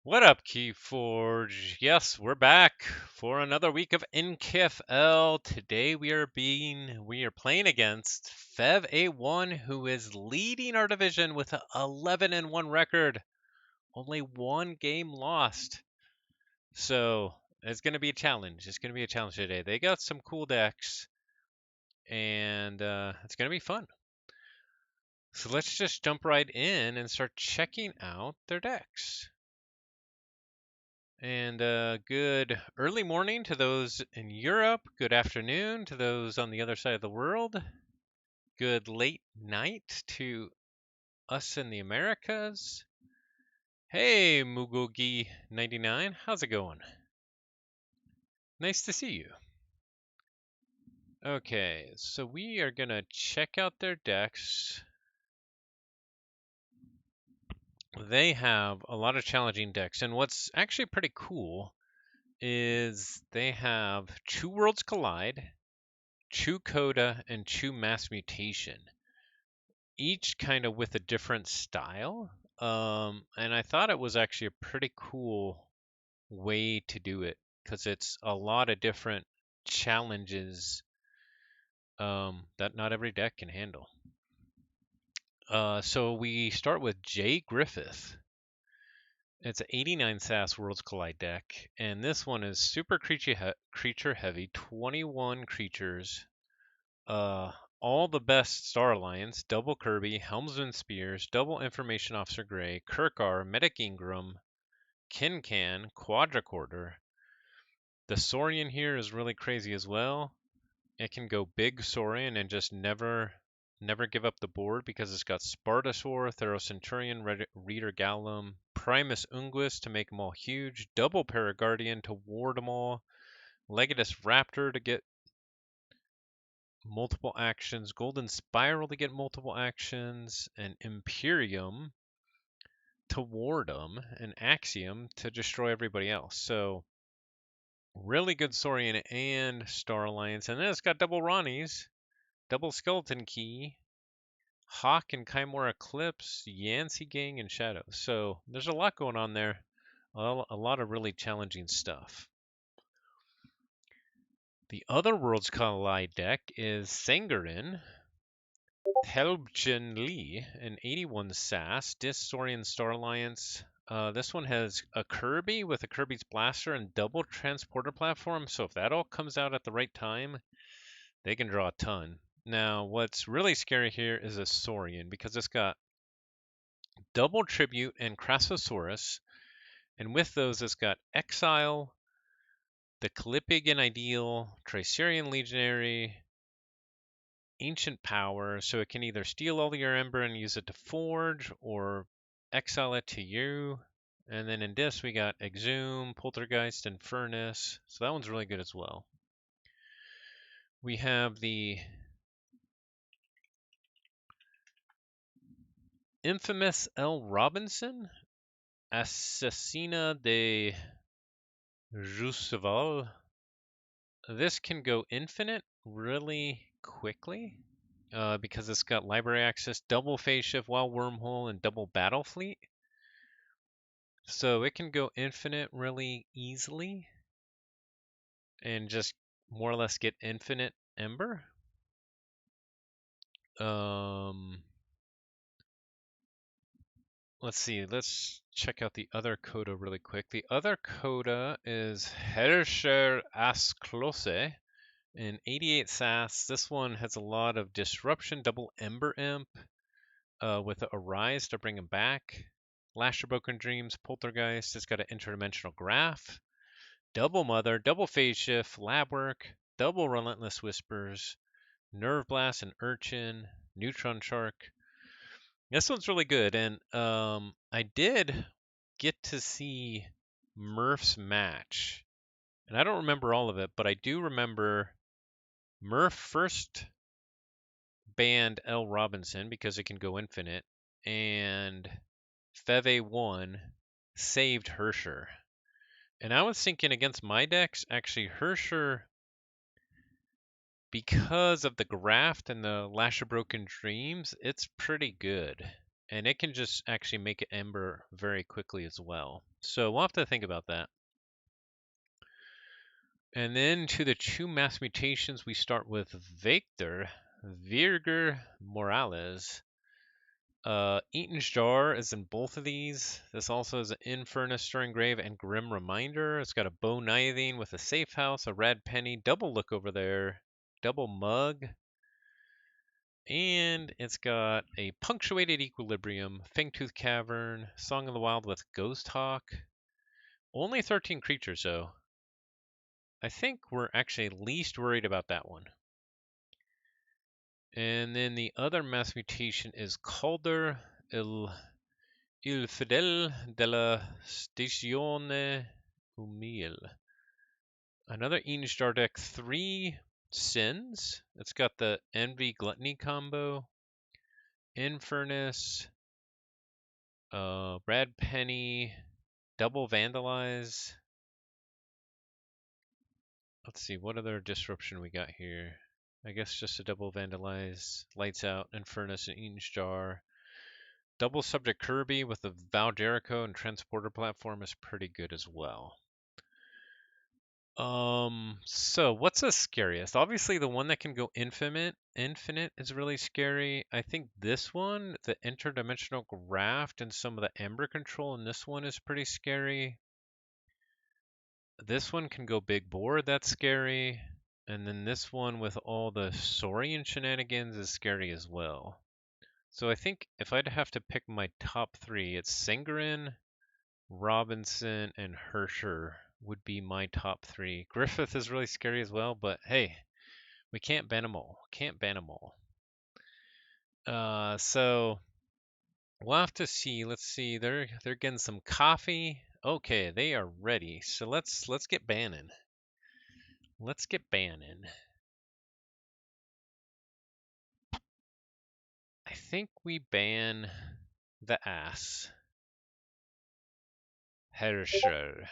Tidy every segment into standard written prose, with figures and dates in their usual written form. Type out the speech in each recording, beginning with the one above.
What up, Keyforge? Yes, we're back for another week of NKFL. Today we are playing against fevA1, who is leading our division with an 11-1 record, only one game lost. So it's gonna be a challenge. It's gonna be a challenge today. They got some cool decks, and it's gonna be fun. So let's just jump right in and start checking out their decks. And good early morning to those in Europe. Good afternoon to those on the other side of the world. Good late night to us in the Americas. Hey, Mugogi99, how's it going? Nice to see you. Okay, so we are going to check out their decks. They have a lot of challenging decks, and what's actually pretty cool is they have Two Worlds Collide, True Coda, and True Mass Mutation, each kind of with a different style. And I thought it was actually a pretty cool way to do it because it's a lot of different challenges that not every deck can handle. So we start with Jay Griffith. It's an 89 SAS Worlds Collide deck, and this one is super creature heavy, 21 creatures. All the best Star Alliance, double Kirby, Helmsman Spears, double Information Officer Gray, Kirkar, Medic Ingram, Kincan, Quadricorder. The Saurian here is really crazy as well. It can go big Saurian and just never give up the board because it's got Spartasaur, Theros-Centurion, Reader Gallum, Primus Unguis to make them all huge, double Paraguardian to ward them all, Legatus Raptor to get multiple actions, Golden Spiral to get multiple actions, and Imperium to ward them, and Axiom to destroy everybody else. So really good Saurian and Star Alliance. And then it's got double Ronnies, double Skeleton Key, Hawk and Chimera Eclipse, Yancey Gang, and Shadow. So there's a lot going on there. A lot of really challenging stuff. The other Worlds Collide deck is Sangarin, Helbchen Lee, an 81 SAS, Saurian Star Alliance. This one has a Kirby with a Kirby's Blaster and double transporter platform. So if that all comes out at the right time, they can draw a ton. Now, what's really scary here is a Saurian because it's got double Tribute and Crassosaurus. And with those, it's got Exile, the Calipigan Ideal, Tricerian Legionary, Ancient Power, so it can either steal all your Ember and use it to forge, or exile it to you. And then in this, we got Exhume, Poltergeist, and Furnace, so that one's really good as well. We have the infamous L. Robinson, Assassina de Roosevelt. This can go infinite really quickly because it's got library access, double phase shift, wild wormhole, and double battle fleet. So it can go infinite really easily and just more or less get infinite Ember. Let's see. Let's check out the other coda really quick. The other coda is Herrscher Asklose in 88 SAS. This one has a lot of disruption, double Ember Imp with a Arise to bring him back. Lasher Broken Dreams, Poltergeist. It's got an interdimensional graph. Double Mother, double Phase Shift, Lab Work, double Relentless Whispers, Nerve Blast and Urchin, Neutron Shark. This one's really good, and I did get to see Murph's match, and I don't remember all of it, but I do remember Murph first banned L. Robinson because it can go infinite, and fevA1 saved Herrscher. And I was thinking against my decks, actually Herrscher, because of the graft and the Lash of Broken Dreams, it's pretty good. And it can just actually make an ember very quickly as well. So we'll have to think about that. And then to the two mass mutations, we start with Virger Morales. Eaton's Jar is in both of these. This also is an Infernus, Stirring Grave, and Grim Reminder. It's got a Bow Nithing with a Safe House, a Red Penny, double look over there, double mug, and it's got a Punctuated Equilibrium, Fangtooth Cavern, Song of the Wild with Ghost Hawk. Only 13 creatures, though. I think we're actually least worried about that one. And then the other mass mutation is Calder Il Fidel della Stazione Umile. Another Eaton deck, 3 Sins. It's got the Envy Gluttony combo, Infernus, Red Penny, double Vandalize. Let's see, what other disruption we got here? I guess just a double Vandalize, Lights Out, Infernus, and Eaton's Jar. Double Subject Kirby with the Val Jericho and Transporter platform is pretty good as well. So what's the scariest? Obviously, the one that can go infinite is really scary. I think this one, the interdimensional graft and some of the ember control in this one is pretty scary. This one can go big board, that's scary. And then this one with all the Saurian shenanigans is scary as well. So I think if I'd have to pick my top 3, it's Sengrin, Robinson, and Hersher would be my top 3. Griffith is really scary as well, but hey, we can't ban them all. Can't ban them all. So we'll have to see. Let's see. They're getting some coffee. Okay, they are ready. So let's get banning. Let's get banning. I think we ban the ass. Hersher.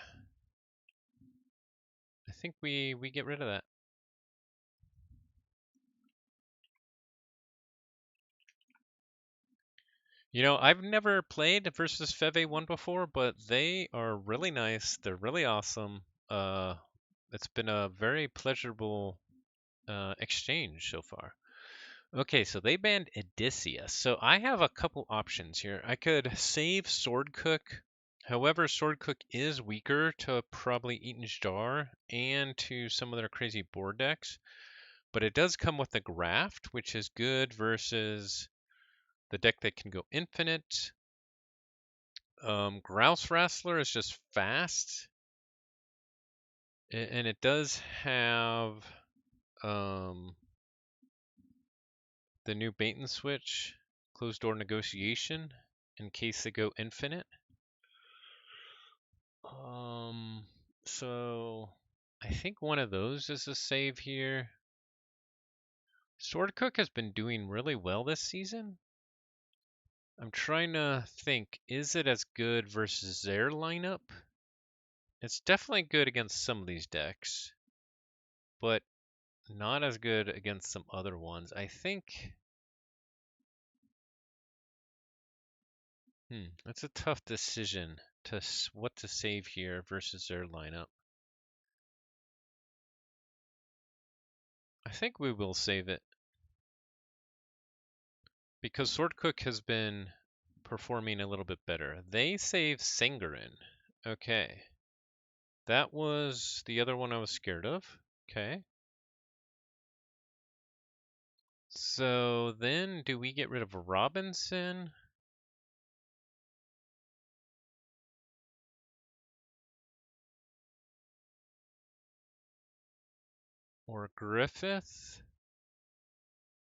I think we get rid of that. You know, I've never played versus fevA1 before, but they are really nice. They're really awesome. It's been a very pleasurable exchange so far. Okay, so they banned Odysseus. So I have a couple options here. I could save Sword Cook. However, Sword Cook is weaker to probably Eaton's Jar and to some of their crazy board decks. But it does come with the Graft, which is good versus the deck that can go infinite. Grouse Wrestler is just fast. And it does have the new bait and switch, closed door negotiation, in case they go infinite. So I think one of those is a save here. Sword Cook has been doing really well this season. I'm trying to think, is it as good versus their lineup? It's definitely good against some of these decks, but not as good against some other ones. I think, that's a tough decision to what to save here versus their lineup. I think we will save it because Sword Cook has been performing a little bit better. They save Sengrin. Okay. That was the other one I was scared of. Okay. So then do we get rid of Robinson? Or Griffith?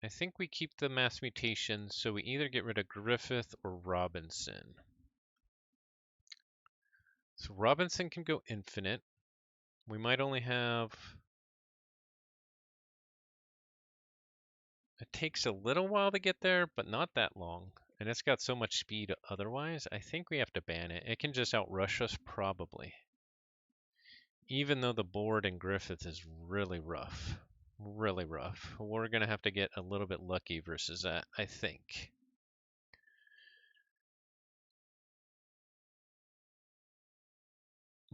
I think we keep the mass mutation, so we either get rid of Griffith or Robinson. So Robinson can go infinite. We might only have... It takes a little while to get there, but not that long. And it's got so much speed otherwise, I think we have to ban it. It can just outrush us, probably. Even though the board in Griffith is really rough. Really rough. We're going to have to get a little bit lucky versus that, I think.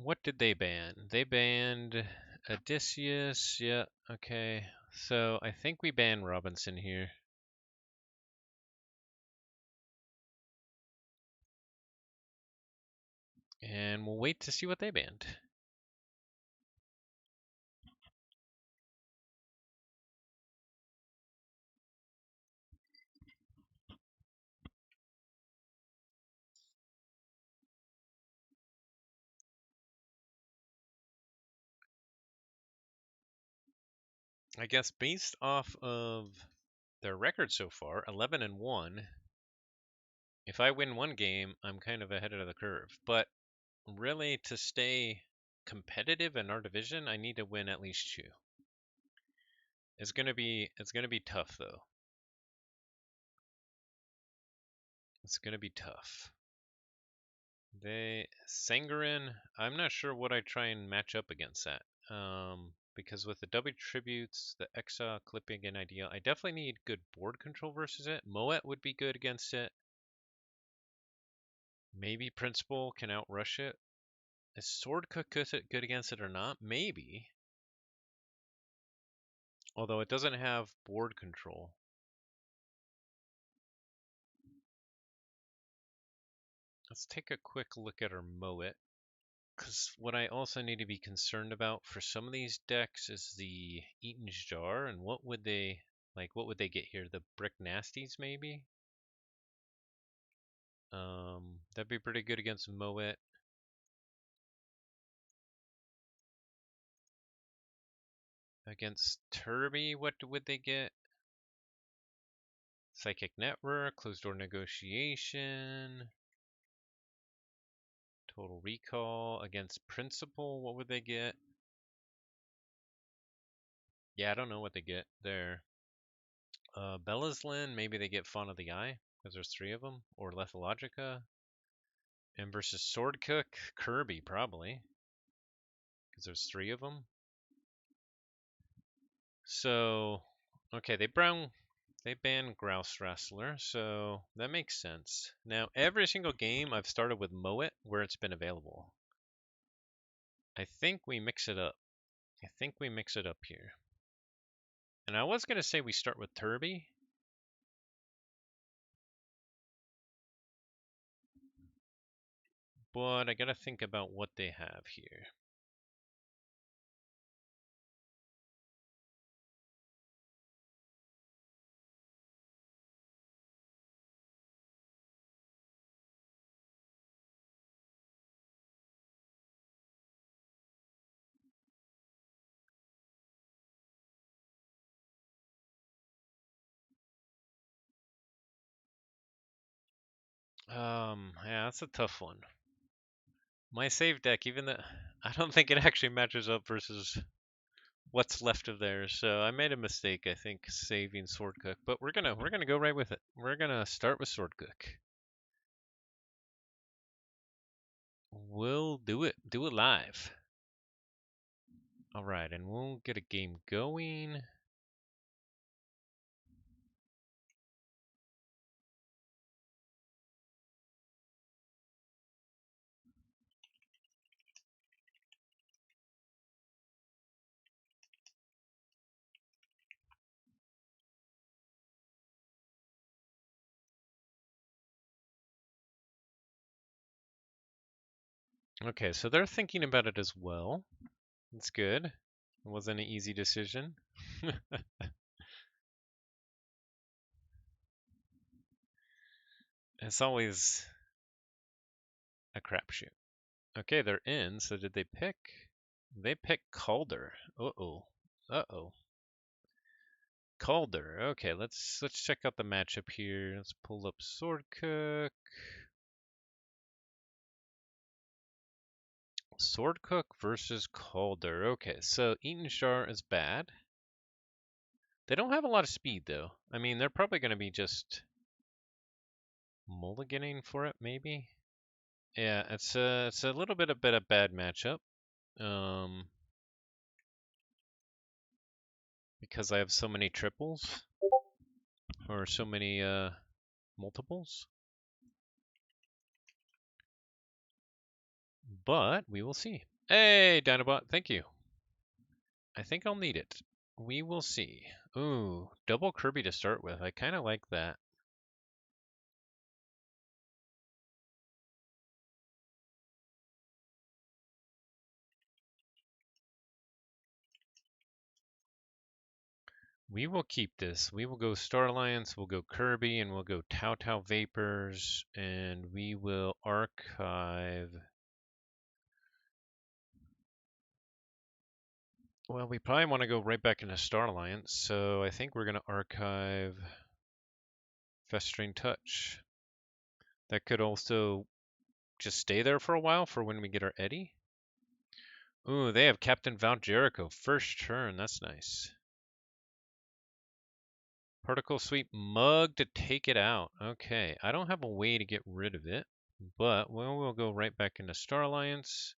What did they ban? They banned Odysseus. Yeah, okay. So I think we ban Robinson here. And we'll wait to see what they banned. I guess based off of their record so far, 11-1, if I win one game, I'm kind of ahead of the curve. But really, to stay competitive in our division, I need to win at least 2. It's gonna be tough though. It's gonna be tough. Sangarin, I'm not sure what I try and match up against that. Because with the W tributes, the Exa clipping and idea, I definitely need good board control versus it. Moet would be good against it. Maybe Principal can outrush it. Is Sword Cook good against it or not? Maybe. Although it doesn't have board control. Let's take a quick look at our Moet. Because what I also need to be concerned about for some of these decks is the Eaton's Jar, and what would they get here? The Brick Nasties, maybe? That'd be pretty good against Moet. Against Turby, what would they get? Psychic Network, Closed Door Negotiation, Total Recall. Against Principal, what would they get? Yeah, I don't know what they get there. Bellislin, maybe they get Fawn of the Eye, because there's 3 of them, or Lethalogica. And versus Sword Cook, Kirby, probably, because there's 3 of them. So, okay, they banned Grouse Wrestler, so that makes sense. Now, every single game I've started with Moet where it's been available. I think we mix it up. I think we mix it up here. And I was going to say we start with Turby. But I got to think about what they have here. Yeah, that's a tough one. My save deck, even though I don't think it actually matches up versus what's left of theirs. So I made a mistake, I think, saving Sword Cook. But we're gonna go right with it. We're gonna start with Sword Cook. We'll do it. Do it live. All right, and we'll get a game going. Okay, so they're thinking about it as well. That's good. It wasn't an easy decision. It's always a crapshoot. Okay, they're in. So did they pick? They picked Calder. Uh-oh. Uh-oh. Calder. Okay, let's check out the matchup here. Let's pull up Sword Cook. Sword Cook versus Calder. Okay, so Eaton Jar is bad. They don't have a lot of speed though. I mean, they're probably going to be just mulliganing for it, maybe. Yeah, it's a little bit of bad matchup. Because I have so many triples or so many multiples. but we will see. Hey, Dinobot, thank you. I think I'll need it. We will see. Ooh, double Kirby to start with. I kind of like that. We will keep this. We will go Star Alliance, we'll go Kirby, and we'll go Tau Tau Vapors, and we will archive. Well, we probably want to go right back into Star Alliance, so I think we're going to archive Festering Touch. That could also just stay there for a while for when we get our Eddie. Ooh, they have Captain Val Jericho. First turn, that's nice. Particle Sweep Mug to take it out. Okay, I don't have a way to get rid of it, but we'll go right back into Star Alliance.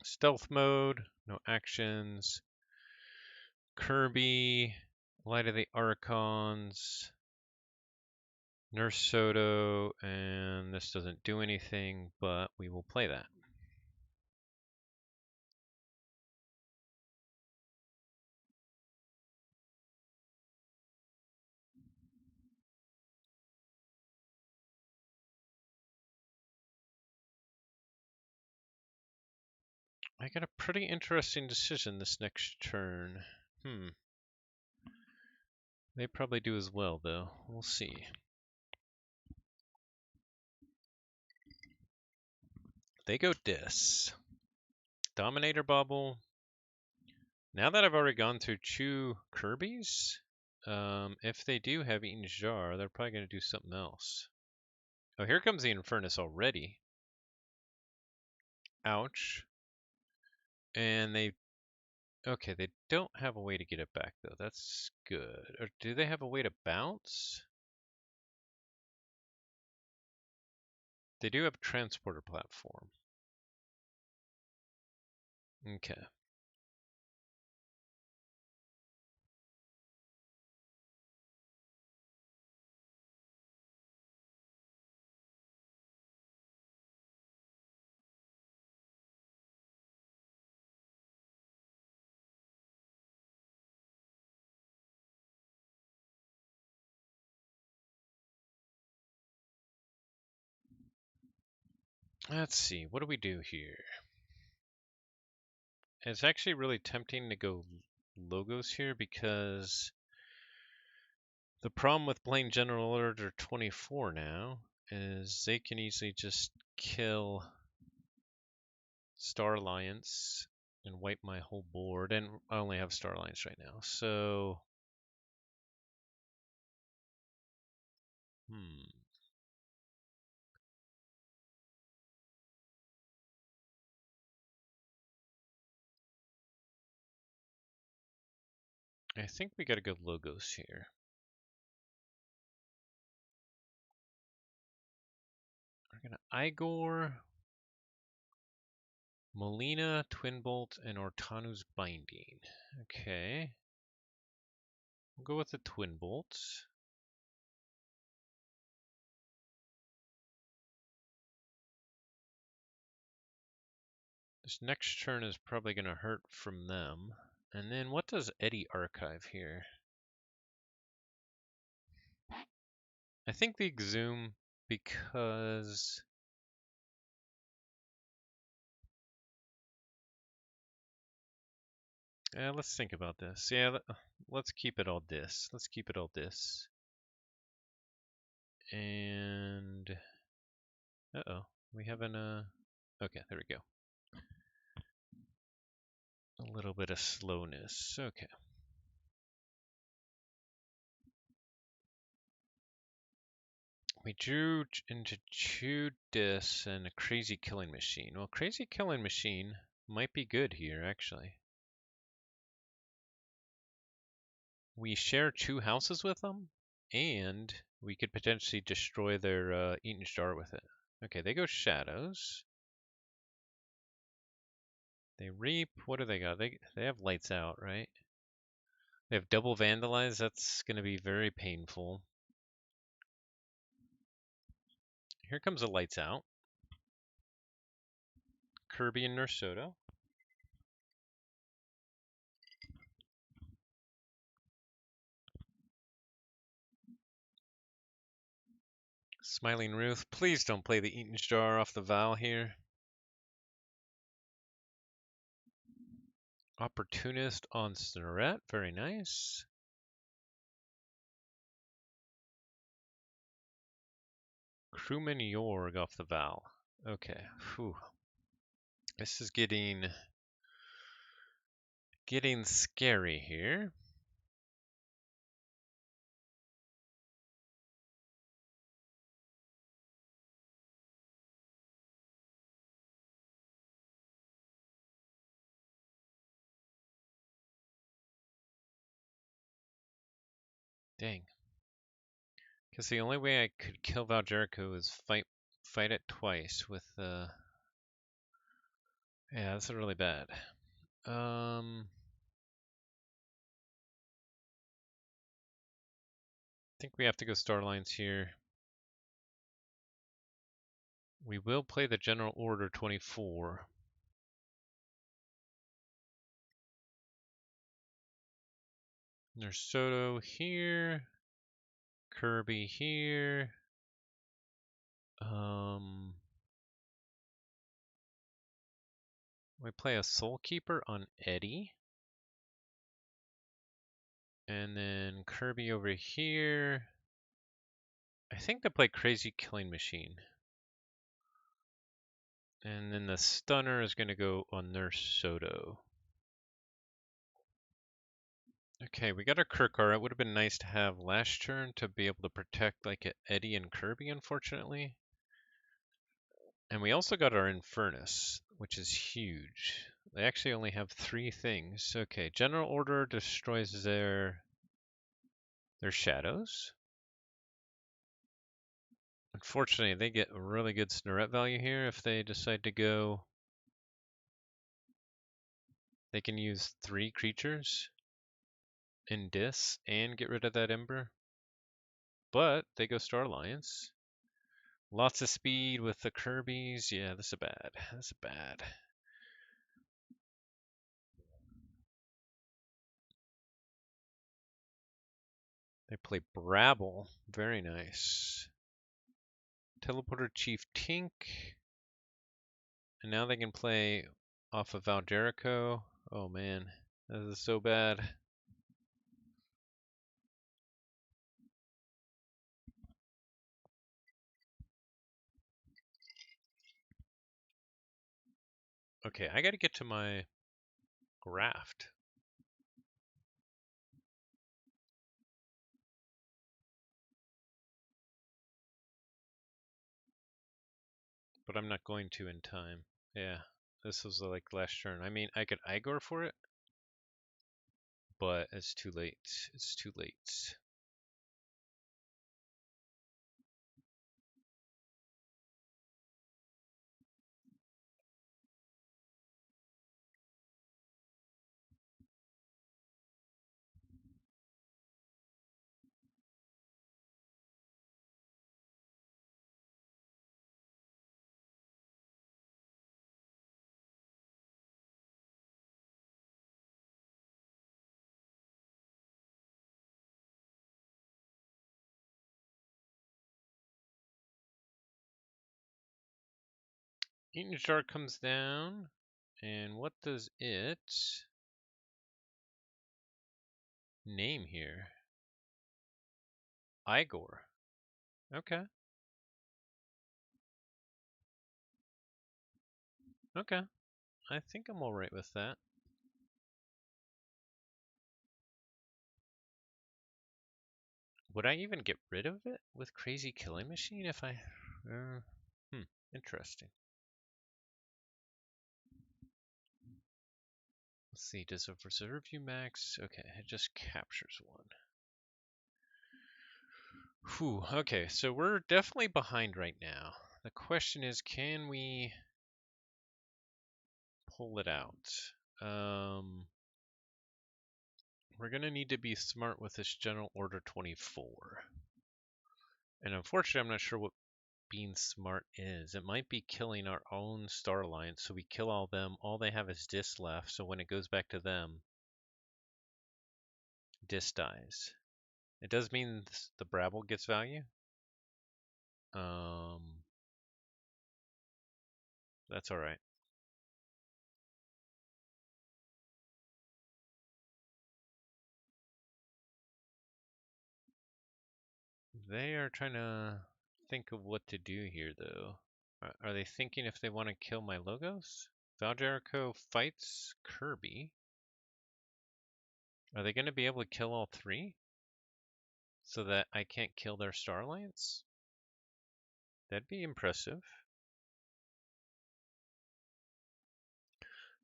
Stealth mode, no actions. Kirby, Light of the Archons, Nurse Soto, and this doesn't do anything, but we will play that. I got a pretty interesting decision this next turn. They probably do as well, though. We'll see. They go Dis. Dominator Bubble. Now that I've already gone through 2 Kirby's, if they do have Eaton's Jar, they're probably going to do something else. Oh, here comes the Infernus already. Ouch. And okay, they don't have a way to get it back, though. That's good. Or do they have a way to bounce? They do have a transporter platform. Okay. Let's see. What do we do here? It's actually really tempting to go logos here because the problem with playing General Order 24 now is they can easily just kill Star Alliance and wipe my whole board, and I only have Star Alliance right now, so I think we gotta go logos here. We're gonna Igor, Molina, Twin Bolt, and Ortanu's Binding. Okay. We'll go with the Twin Bolts. This next turn is probably going to hurt from them. And then what does Eddie archive here? I think the Exhume because... Yeah, let's think about this. Yeah, let's keep it all Dis. Let's keep it all Dis. And... Uh-oh. We have an... Okay, there we go. A little bit of slowness. Okay. We drew into 2 Dis and a Crazy Killing Machine. Well, Crazy Killing Machine might be good here, actually. We share 2 houses with them, and we could potentially destroy their Eaton Jar with it. Okay, they go Shadows. They Reap. What do they got? They have Lights Out, right? They have Double Vandalize. That's going to be very painful. Here comes a Lights Out. Kirby and Nursoto. Smiling Ruth, please don't play the Eaton Jar off the Val here. Opportunist on Snorret, very nice. Crewman Yorg off the Val. Okay, whew. This is getting scary here. Dang. Because the only way I could kill Val Jericho is fight it twice with yeah, that's really bad. I think we have to go Starlines here. We will play the General Order 24. Nursoto here. Kirby here. We play a Soul Keeper on Eddie. And then Kirby over here. I think they play Crazy Killing Machine. And then the Stunner is going to go on Nursoto. Okay, we got our Kirkar. It would have been nice to have last turn to be able to protect like Eddie and Kirby, unfortunately. And we also got our Infernus, which is huge. They actually only have 3 things. Okay, General Order destroys their shadows. Unfortunately, they get a really good Snorret value here if they decide to go. They can use 3 creatures in Dis and get rid of that Ember. But they go Star Alliance. Lots of speed with the Kirby's. Yeah, this is bad. This is bad. They play Brabble. Very nice. Teleporter Chief Tink. And now they can play off of Val Jericho. Oh man, this is so bad. Okay, I gotta get to my graft. But I'm not going to in time. Yeah, this was like last turn. I mean, I could Igor for it, but it's too late. It's too late. Eaton Jar comes down, and what does it name here? Igor. Okay. Okay. I think I'm alright with that. Would I even get rid of it with Crazy Killing Machine if I... interesting. Let's see, does it reserve you max? Okay, it just captures one. Whew, okay, so we're definitely behind right now. The question is, can we pull it out? We're going to need to be smart with this General Order 24. And unfortunately, I'm not sure what being smart is. It might be killing our own Star Alliance, so we kill all them. All they have is Dis left, so when it goes back to them, Dis dies. It does mean the Brabble gets value. That's all right. They are trying to think of what to do here, though. Are they thinking if they want to kill my logos? Val Jericho fights Kirby. Are they going to be able to kill all three? So that I can't kill their Star Alliance? That'd be impressive.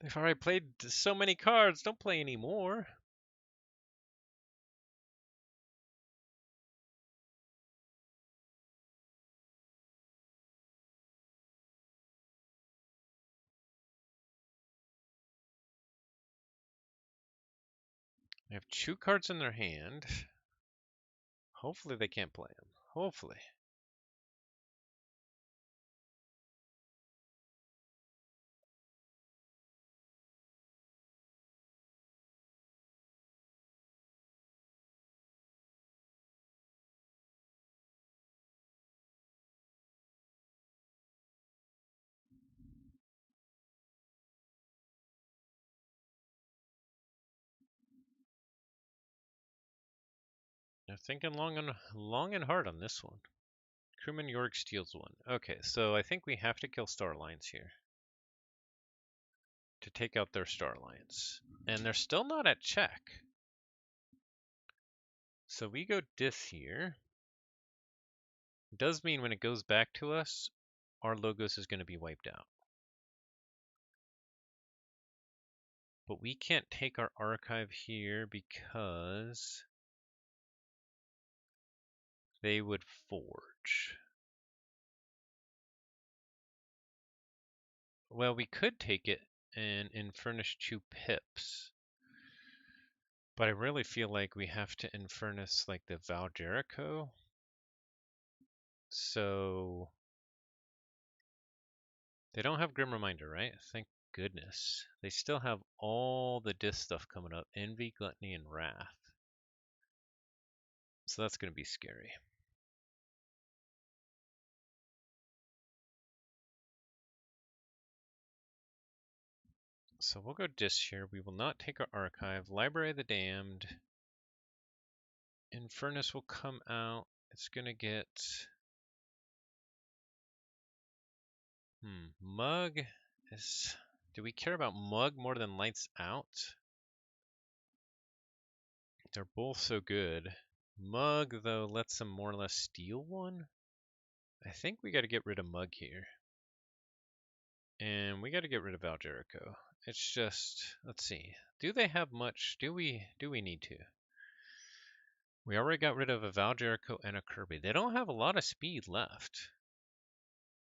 They've already played so many cards, don't play any more. They have 2 cards in their hand. Hopefully they can't play them. Hopefully. They're thinking long and hard on this one. Crewman York steals 1. Okay, so I think we have to kill Star Alliance here to take out their Star Alliance. And they're still not at check. So we go Dis here. It does mean when it goes back to us, our logos is going to be wiped out. But we can't take our archive here because they would forge. Well, we could take it and furnish 2 pips. But I really feel like we have to infurnace like the Val Jericho. So they don't have Grim Reminder, right? Thank goodness. They still have all the Dis stuff coming up. Envy, Gluttony, and Wrath. So that's going to be scary. So we'll go Dis here. We will not take our archive. Library of the Damned. Infernus will come out. It's going to get... Mug is... Do we care about Mug more than Lights Out? They're both so good. Mug, though, lets them more or less steal 1. I think we got to get rid of Mug here. And we got to get rid of Val Jericho. It's just, let's see. Do they have much? Do we need to? We already got rid of a Val Jericho and a Kirby. They don't have a lot of speed left.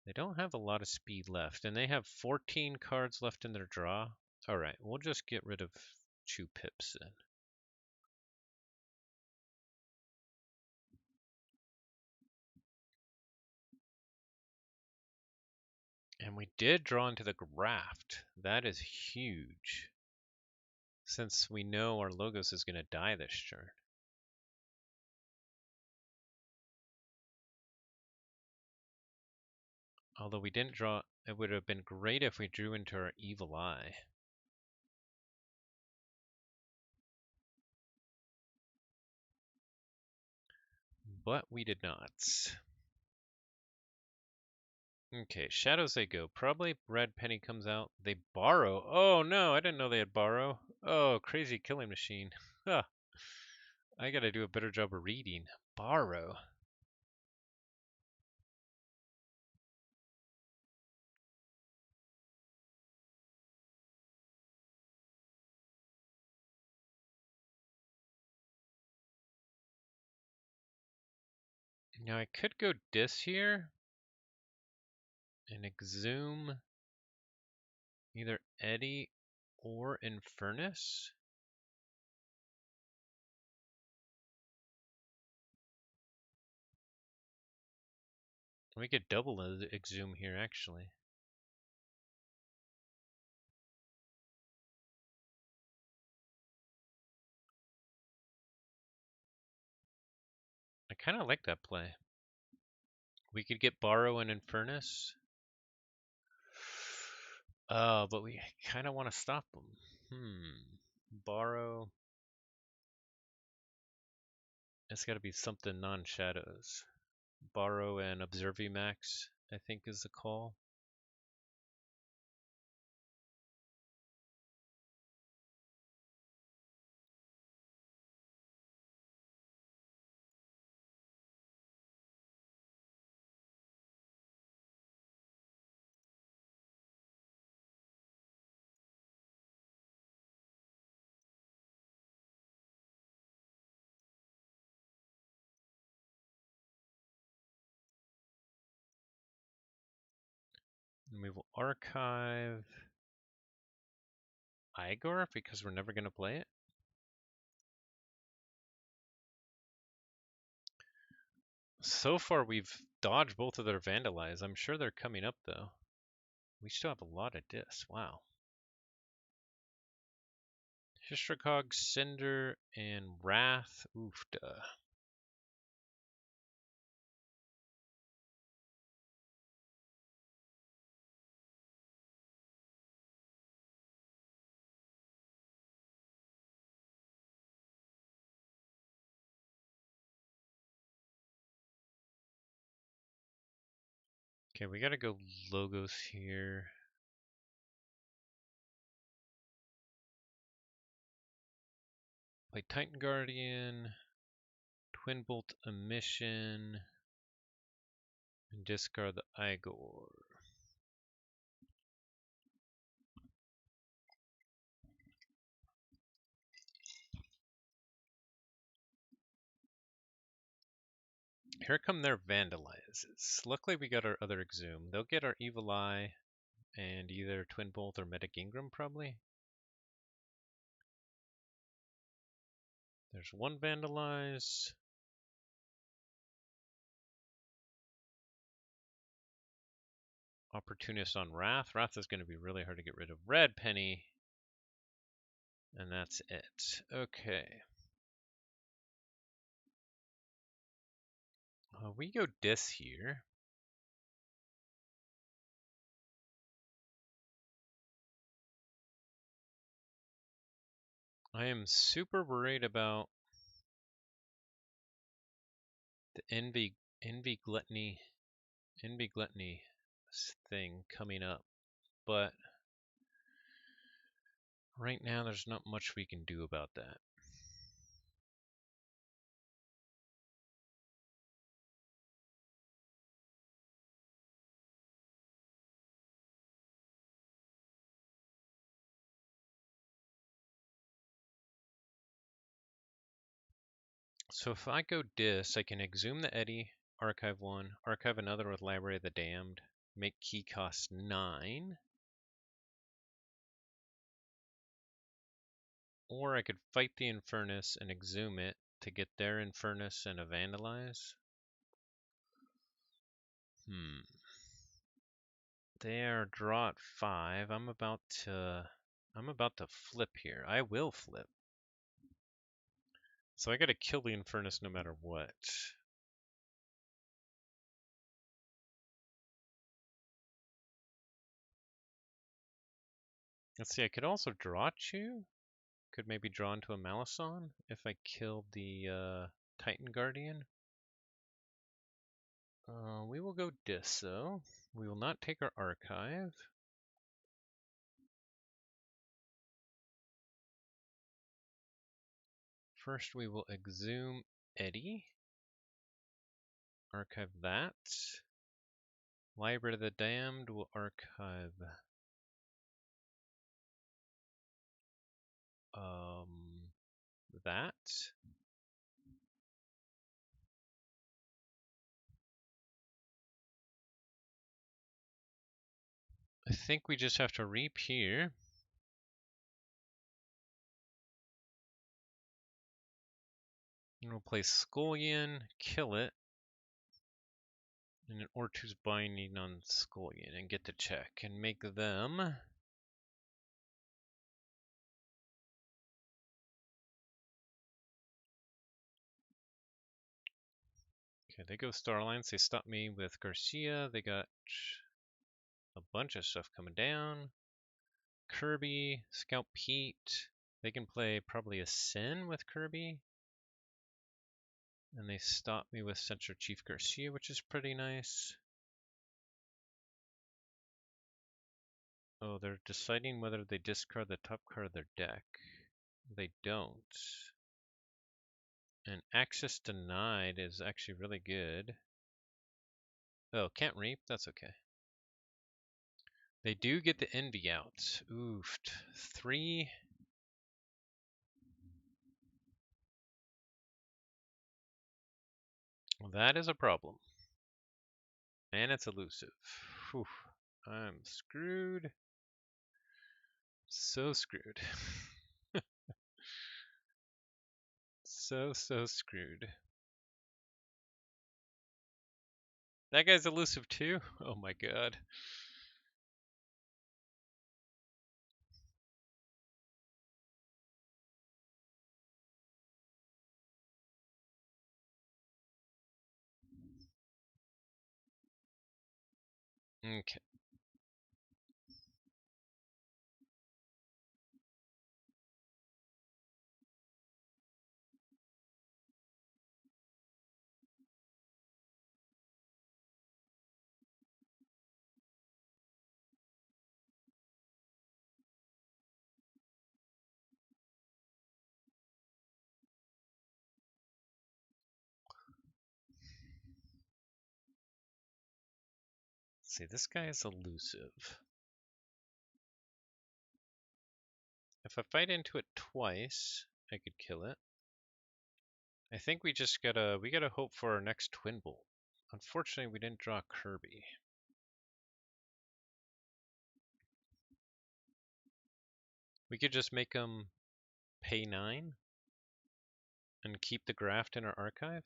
They don't have a lot of speed left. And they have 14 cards left in their draw. Alright, we'll just get rid of 2 pips then. And we did draw into the graft. That is huge. Since we know our Logos is going to die this turn. Although we didn't draw, it would have been great if we drew into our Evil Eye. But we did not. Okay, Shadows they go. Probably Red Penny comes out. They borrow. Oh no, I didn't know they had borrow. Oh, crazy killing machine. Huh. I gotta do a better job of reading. Borrow. Now I could go Dis here and exhume either Eddie or Infernus. We could double exhume here, actually. I kind of like that play. We could get Borrow and Infernus. But we kind of want to stop them. Borrow. It's got to be something non-shadows. Borrow and Observimax, I think, is the call. And we will archive Igor because we're never going to play it. So far, we've dodged both of their Vandalize. I'm sure they're coming up, though. We still have a lot of discs. Wow. Hystricog, Cinder, and Wrath. Oof, duh. Okay, we gotta go Logos here. Play Titan Guardian, Twin Bolt Emission, and discard the Igor. Here come their Vandalizes. Luckily we got our other Exhume. They'll get our Evil Eye and either Twin Bolt or Medic Ingram probably. There's one Vandalize. Opportunist on Wrath. Wrath is going to be really hard to get rid of. Red Penny. And that's it. Okay. We go Dis here. I am super worried about the Envy Gluttony thing coming up, but right now there's not much we can do about that. So if I go Dis, I can exhume the Eddy, archive one, archive another with Library of the Damned, make key cost 9. Or I could fight the Infernus and exhume it to get their Infernus and a Vandalize. They are draw at 5. I'm about to flip here. I will flip. So I gotta kill the Infernus no matter what. Let's see, I could also draw Chew. Could maybe draw into a Malison if I killed the Titan Guardian. We will go Dis though. We will not take our archive. First we will exhume Eddy. Archive that. Library of the Damned will archive that. I think we just have to reap here. And we'll play Scullion, kill it. And an Ortu's binding on Scullion and get the check and make them. Okay, they go Starlines. They stop me with Garcia. They got a bunch of stuff coming down. Kirby, Scout Pete. They can play probably a Sin with Kirby. And they stop me with Censor Chief Garcia, which is pretty nice. Oh, they're deciding whether they discard the top card of their deck. They don't. And access denied is actually really good. Oh, can't reap? That's okay. They do get the Envy out. Oofed. 3. Well, that is a problem. And it's elusive. Whew. I'm screwed. So screwed. So screwed. That guy's elusive too? Oh my god. Okay. Let's see, this guy is elusive. If I fight into it twice, I could kill it. I think we just gotta hope for our next Twin Bolt. Unfortunately, we didn't draw Kirby. We could just make him pay 9 and keep the graft in our archive.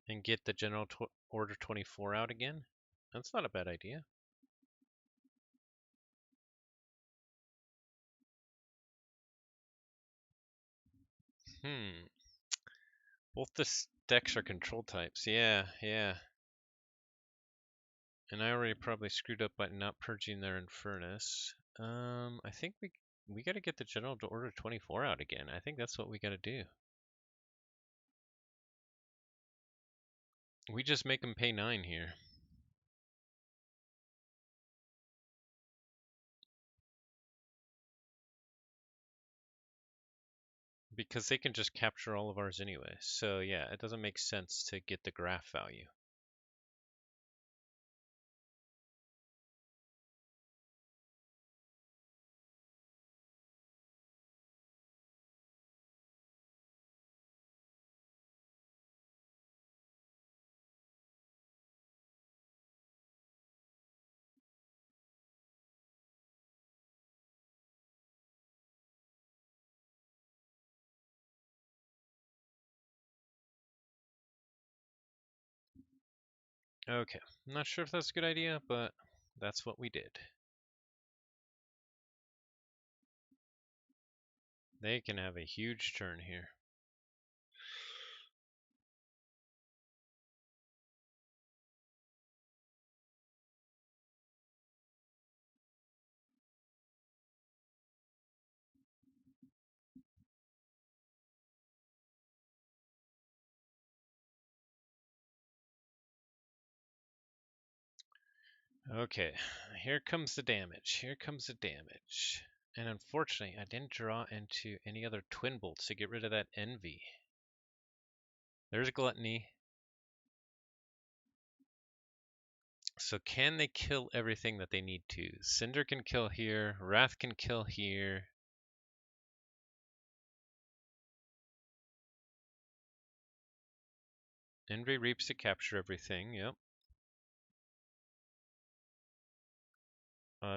And get the General Order 24 out again. That's not a bad idea. Both the decks are control types. Yeah. And I already probably screwed up by not purging their Infernus. I think we gotta get the General Order 24 out again. I think that's what we gotta do. We just make them pay 9 here. Because they can just capture all of ours anyway. So yeah, it doesn't make sense to get the graph value. Okay, I'm not sure if that's a good idea, but that's what we did. They can have a huge turn here. Okay, here comes the damage. Here comes the damage. And unfortunately, I didn't draw into any other Twin Bolts to get rid of that Envy. There's Gluttony. So can they kill everything that they need to? Cinder can kill here. Wrath can kill here. Envy Reaps to capture everything, yep.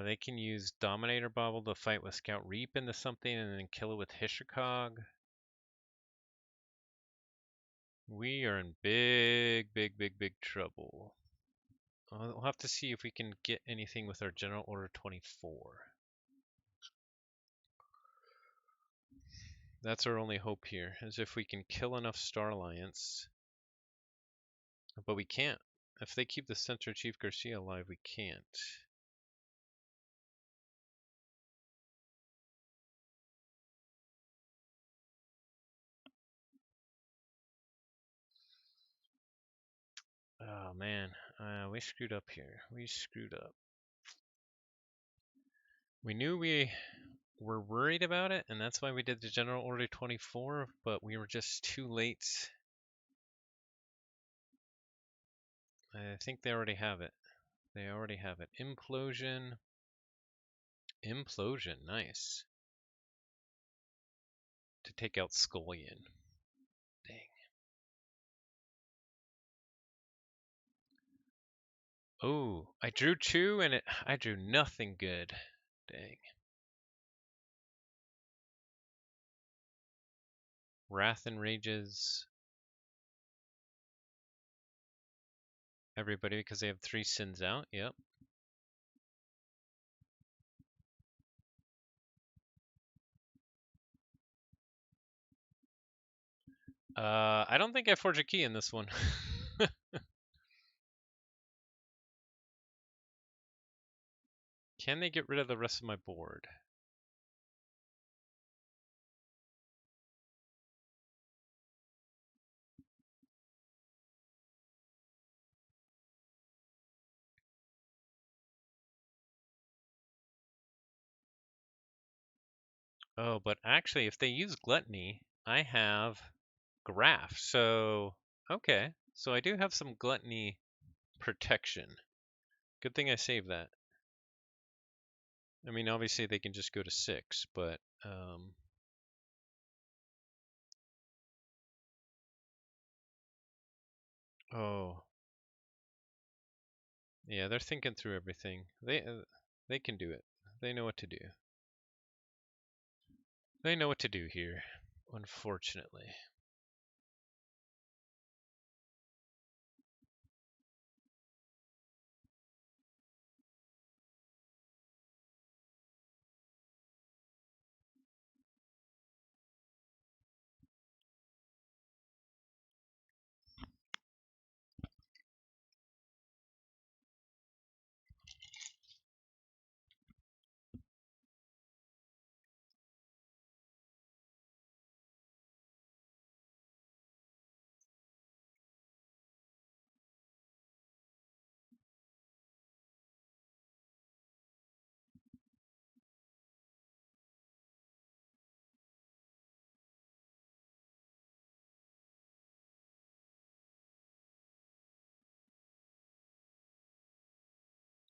They can use Dominator Bobble to fight with Scout Reap into something and then kill it with Hishikog. We are in big, big, big, big trouble. We'll have to see if we can get anything with our General Order 24. That's our only hope here, is if we can kill enough Star Alliance. But we can't. If they keep the Center Chief Garcia alive, we can't. Oh man, we screwed up here. We screwed up. We knew we were worried about it, and that's why we did the General Order 24, but we were just too late. I think they already have it. They already have it. Implosion. Implosion, nice. To take out Scullion. Dang. Oh, I drew 2 and I drew nothing good. Dang. Wrath and Rages. Everybody because they have 3 sins out. Yep. I don't think I forge a key in this one. Can they get rid of the rest of my board? Oh, but actually, if they use Gluttony, I have Graph. So, okay. So I do have some Gluttony protection. Good thing I saved that. I mean, obviously they can just go to 6, but oh, yeah, they're thinking through everything. They can do it. They know what to do. They know what to do here, unfortunately.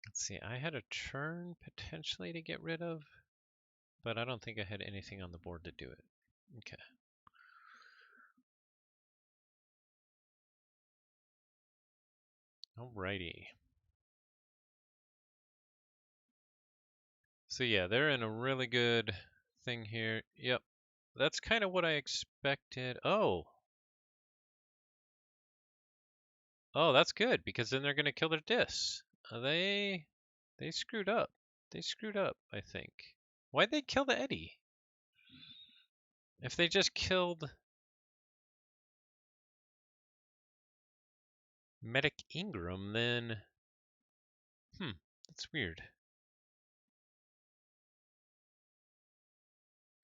Let's see, I had a turn potentially to get rid of, but I don't think I had anything on the board to do it. Okay. Alrighty. So yeah, they're in a really good thing here. Yep. That's kind of what I expected. Oh. Oh, that's good because then they're going to kill their discs. They screwed up. They screwed up, I think. Why'd they kill the Eddie? If they just killed Medic Ingram, then that's weird.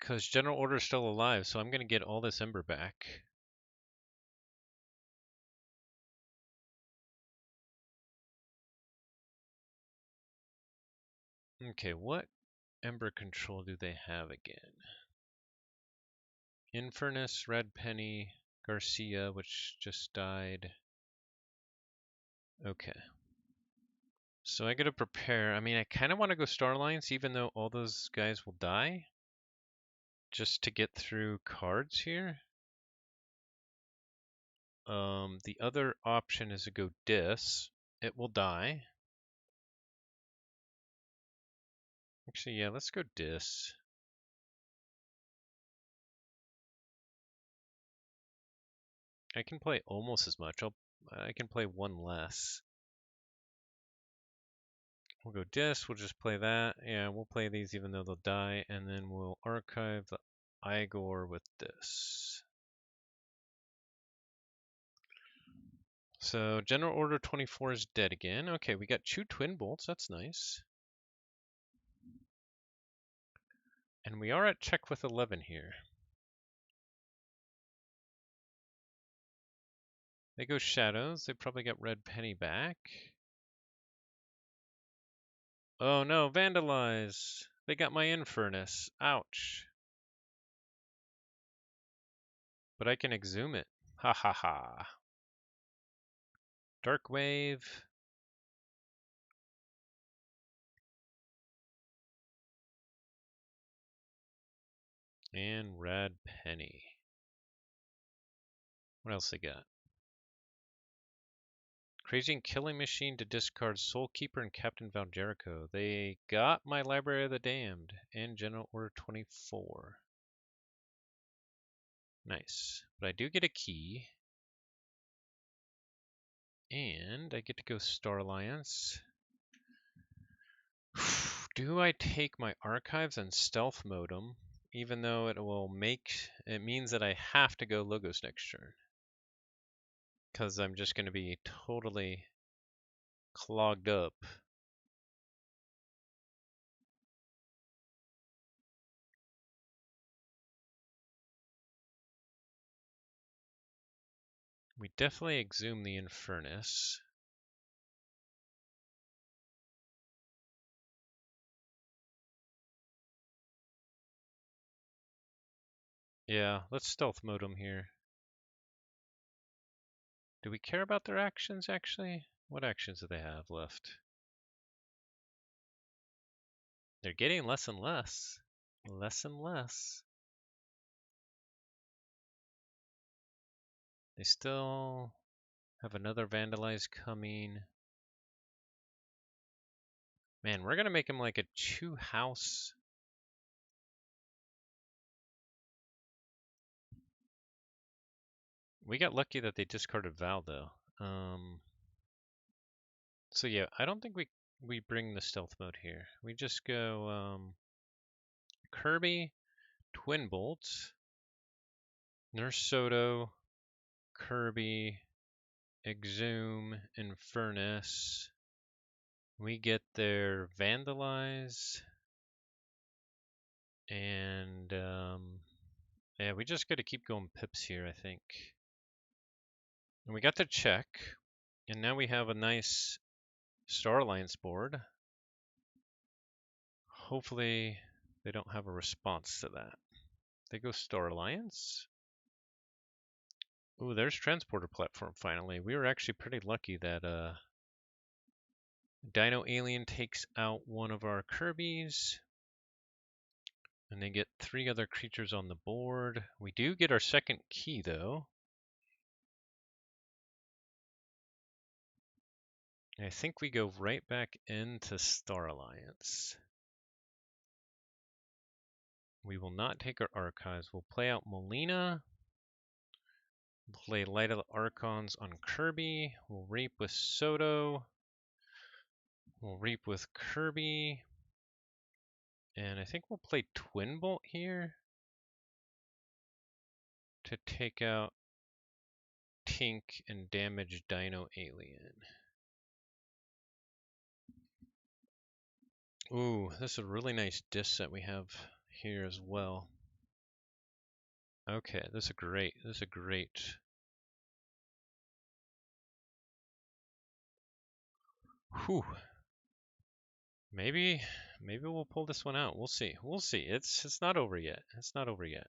Because General Order is still alive, so I'm going to get all this Ember back. Okay, what Ember control do they have again? Infernus, Red Penny, Garcia, which just died. Okay. So I gotta prepare. I mean, I kind of want to go Star Alliance, even though all those guys will die. Just to get through cards here. The other option is to go Dis. It will die. Actually, yeah, let's go Dis. I can play almost as much. I can play one less. We'll go disc, we'll just play that. Yeah, we'll play these even though they'll die, and then we'll archive the Igor with this. So General Order 24 is dead again. Okay, we got 2 twin bolts, that's nice. And we are at check with 11 here. They go shadows, they probably got red penny back. Oh no, vandalize! They got my infernus. Ouch. But I can exhume it. Ha ha ha. Dark wave. And red penny. What else they got? Crazy and Killing Machine to discard Soul Keeper and Captain Valjerico. They got my Library of the Damned and General Order 24. Nice. But I do get a key. And I get to go Star Alliance. Do I take my archives and stealth mode them, even though it means that I have to go Logos next turn? Because I'm just going to be totally clogged up. We definitely exhume the Infernus. Yeah, let's stealth mode them here. Do we care about their actions, actually? What actions do they have left? They're getting less and less. Less and less. They still have another Vandalize coming. Man, we're going to make him like a 2-house. We got lucky that they discarded Val, though. So yeah, I don't think we bring the stealth mode here. We just go Kirby, Twin Bolts, Nurse Soto, Kirby, Exhume, Infernus. We get their Vandalize, and yeah, we just got to keep going pips here, I think. And we got the check, and now we have a nice Star Alliance board. Hopefully, they don't have a response to that. They go Star Alliance. Ooh, there's Transporter Platform finally. We were actually pretty lucky that Dino Alien takes out one of our Kirby's. And they get 3 other creatures on the board. We do get our second key, though. And I think we go right back into Star Alliance. We will not take our archives. We'll play out Molina. Play Light of the Archons on Kirby. We'll reap with Soto. We'll reap with Kirby. And I think we'll play Twin Bolt here to take out Tink and damage Dino Alien. Ooh, this is a really nice disc that we have here as well. Okay, this is great. This is a great. Whew. Maybe we'll pull this one out. We'll see. We'll see. It's not over yet. It's not over yet.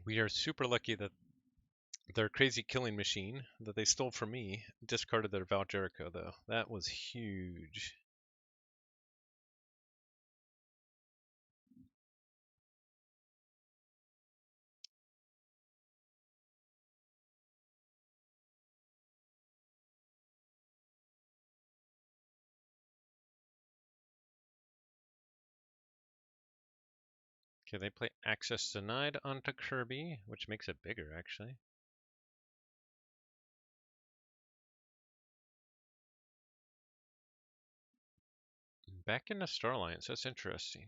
We are super lucky that their crazy killing machine that they stole from me discarded their Valjerico, though. That was huge. Okay, they play access denied onto Kirby, which makes it bigger, actually. Back into Star Alliance, that's interesting.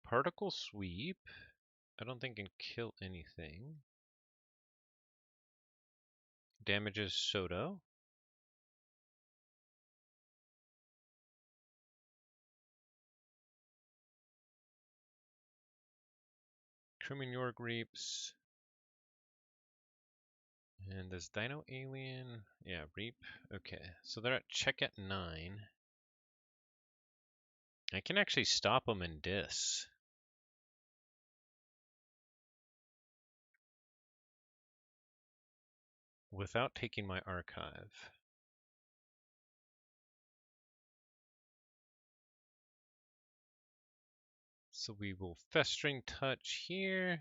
Particle Sweep. I don't think can kill anything. Damages Soto. York Reaps. And does Dino Alien? Yeah, Reap. Okay, so they're at check at 9. I can actually stop them in Dis. Without taking my archive. So we will Festering Touch here.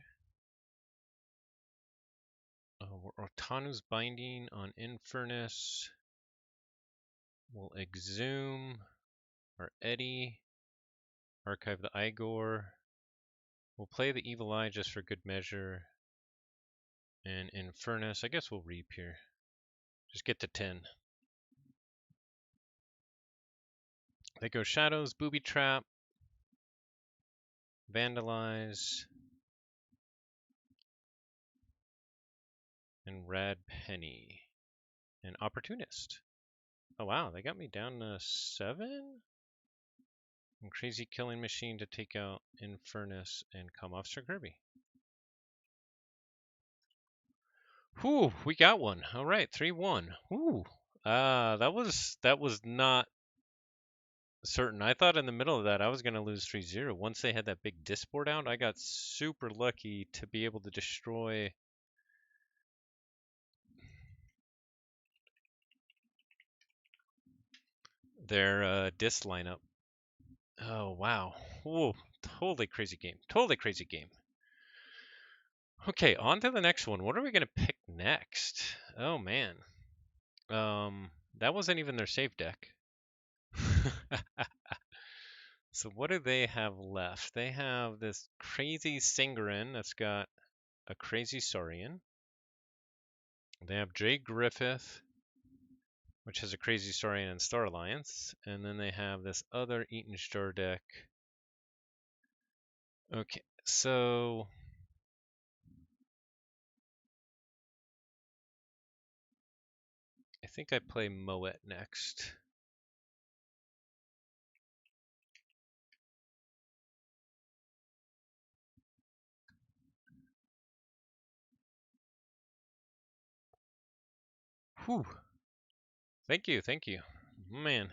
Otanu's Binding on Infernus. We'll Exhume our Eddie. Archive the Igor. We'll play the Evil Eye just for good measure. And Infernus, I guess we'll Reap here. Just get to 10. They go Shadows, Booby Trap, Vandalize, and Rad Penny. And Opportunist. Oh wow, they got me down to 7? And Crazy Killing Machine to take out Infernus and come off Sir Kirby. Whew, we got one. All right, 3-1. Whew. That was not certain. I thought in the middle of that I was going to lose 3-0. Once they had that big disboard out, I got super lucky to be able to destroy their dis lineup. Oh, wow. Whoa, totally crazy game. Totally crazy game. Okay, on to the next one. What are we going to pick next? Oh, man. That wasn't even their save deck. So what do they have left? They have this crazy Singarin that's got a crazy Saurian. They have Jay Griffith, which has a crazy Saurian and Star Alliance. And then they have this other Eaton Star deck. Okay, so I think I play Moet next. Whew. Thank you, thank you. Man,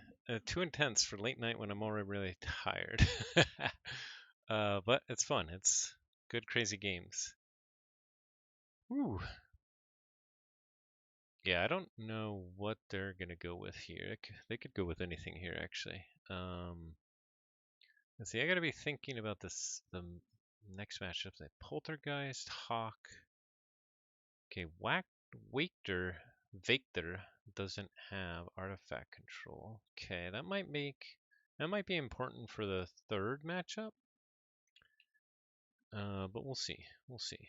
too intense for late night when I'm already really tired. But it's fun. It's good, crazy games. Whew. Yeah, I don't know what they're gonna go with here. They could go with anything here, actually. Let's see. I gotta be thinking about this. The next matchup: they Poltergeist, Hawk. Okay, Victor doesn't have artifact control. Okay, that might be important for the third matchup. But we'll see. We'll see.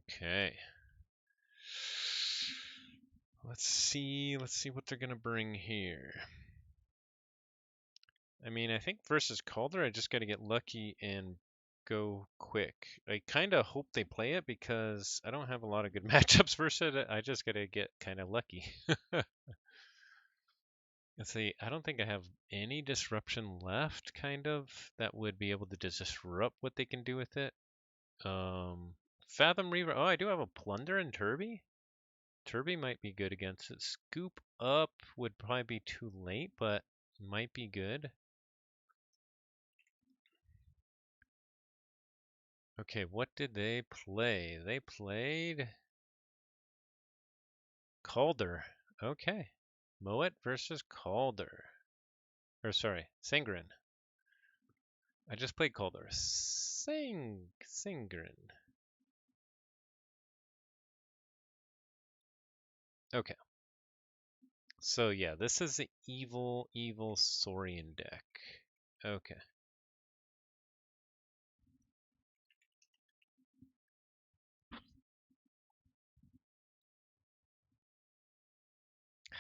Okay. Let's see what they're gonna bring here. I mean, I think versus Calder, I just gotta get lucky and go quick. I kind of hope they play it because I don't have a lot of good matchups versus it. I just gotta get kind of lucky. Let's see, I don't think I have any disruption left, kind of, that would be able to disrupt what they can do with it. Fathom Reaver. Oh, I do have a Plunder and Turby. Turby might be good against it. Scoop Up would probably be too late, but might be good. Okay, what did they play? They played Calder. Okay. Moet versus Calder. Or sorry, Sangren. I just played Calder. Sangren. Okay. So yeah, this is the evil Saurian deck. Okay.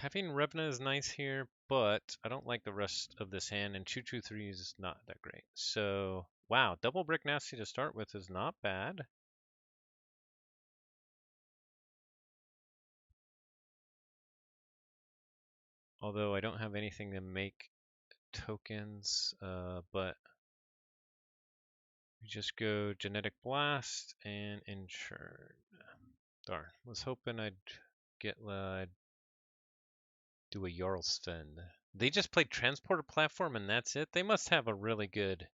Having Revna is nice here, but I don't like the rest of this hand, and 2/2/3 is not that great. So, wow, double Brick Nasty to start with is not bad. Although I don't have anything to make tokens, but we just go Genetic Blast and Insured. Darn, was hoping I'd get do a Jarlsfend. They just played Transporter Platform and that's it? They must have a really good...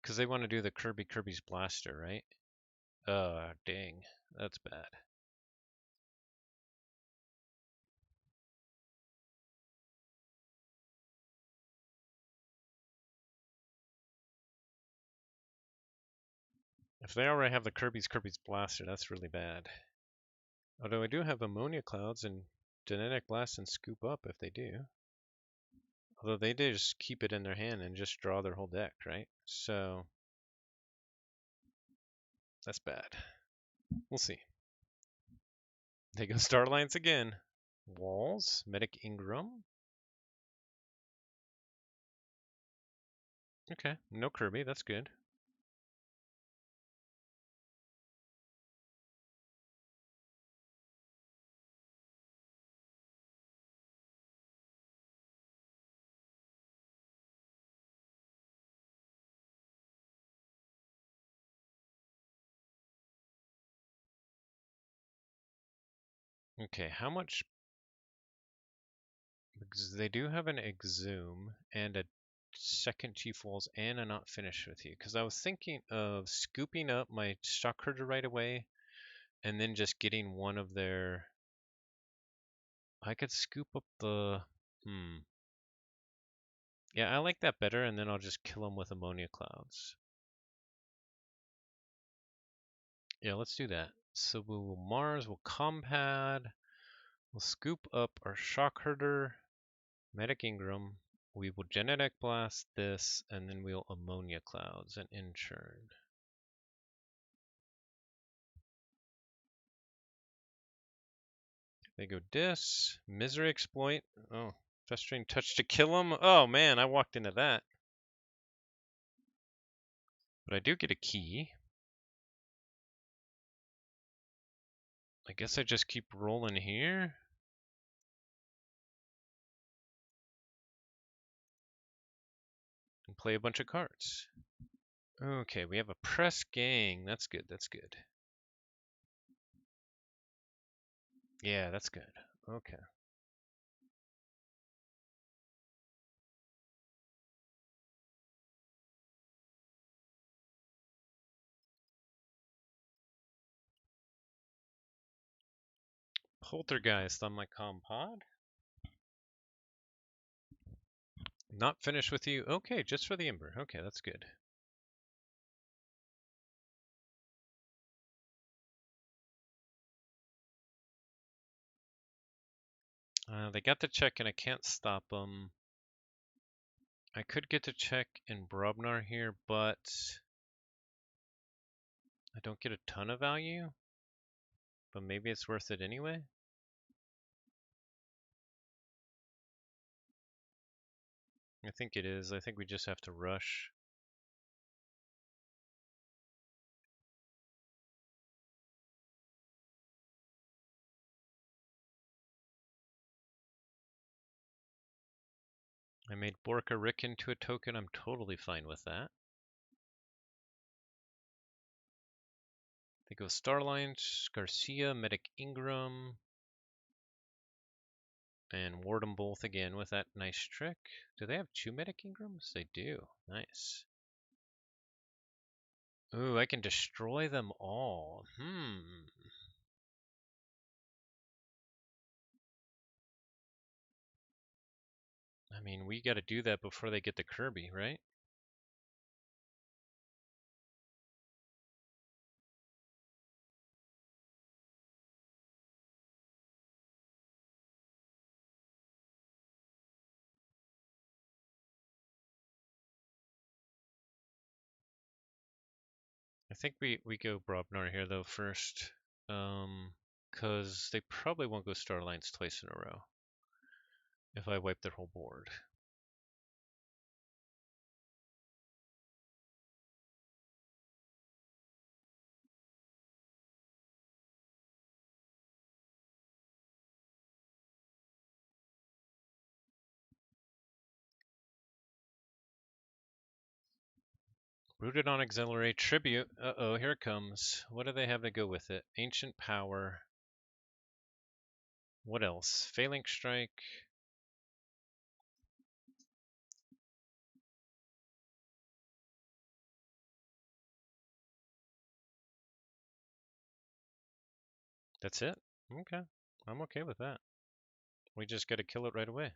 Because they want to do the Kirby's Blaster, right? Oh, dang. That's bad. If they already have the Kirby's Blaster, that's really bad. Although I do have Ammonia Clouds and Genetic Blast and Scoop Up if they do. Although they did just keep it in their hand and just draw their whole deck, right? So that's bad. We'll see. They go Starlines again. Walls, Medic Ingram. Okay, no Kirby, that's good. Okay, how much? Because they do have an Exhume and a second Chief Walls and a Not Finished with You. Because I was thinking of scooping up my Shock Herder right away and then just getting one of their... I could scoop up the... Yeah, I like that better, and then I'll just kill them with Ammonia Clouds. Yeah, let's do that. So we'll Compad, we'll scoop up our Shock Herder, Medic Ingram, we will Genetic Blast this, and then we'll Ammonia Clouds and Inchurn. They go Dis, Misery Exploit, oh, Festering Touch to kill him. Oh man, I walked into that. But I do get a key. I guess I just keep rolling here. And play a bunch of cards. Okay, we have a Press Gang. That's good, that's good. Yeah, that's good. Okay. Poltergeist on my compod. Not finished with you. Okay, just for the Ember. Okay, that's good. They got the check and I can't stop them. I could get to check in Brobnar here, but I don't get a ton of value. But maybe it's worth it anyway. I think it is. I think we just have to rush. I made Borka Rick into a token. I'm totally fine with that. They go Starline, Garcia, Medic Ingram, and ward them both again with that nice trick. Do they have 2 Medic Ingrams? They do. Nice. Ooh, I can destroy them all. mean, we got to do that before they get the Kirby, right? I think we go Brobnar here though first, because they probably won't go Star Alliance twice in a row if I wipe their whole board. Rooted on Auxiliary Tribute. Uh-oh, here it comes. What do they have to go with it? Ancient Power. What else? Phalanx Strike. That's it? Okay. I'm okay with that. We just gotta kill it right away.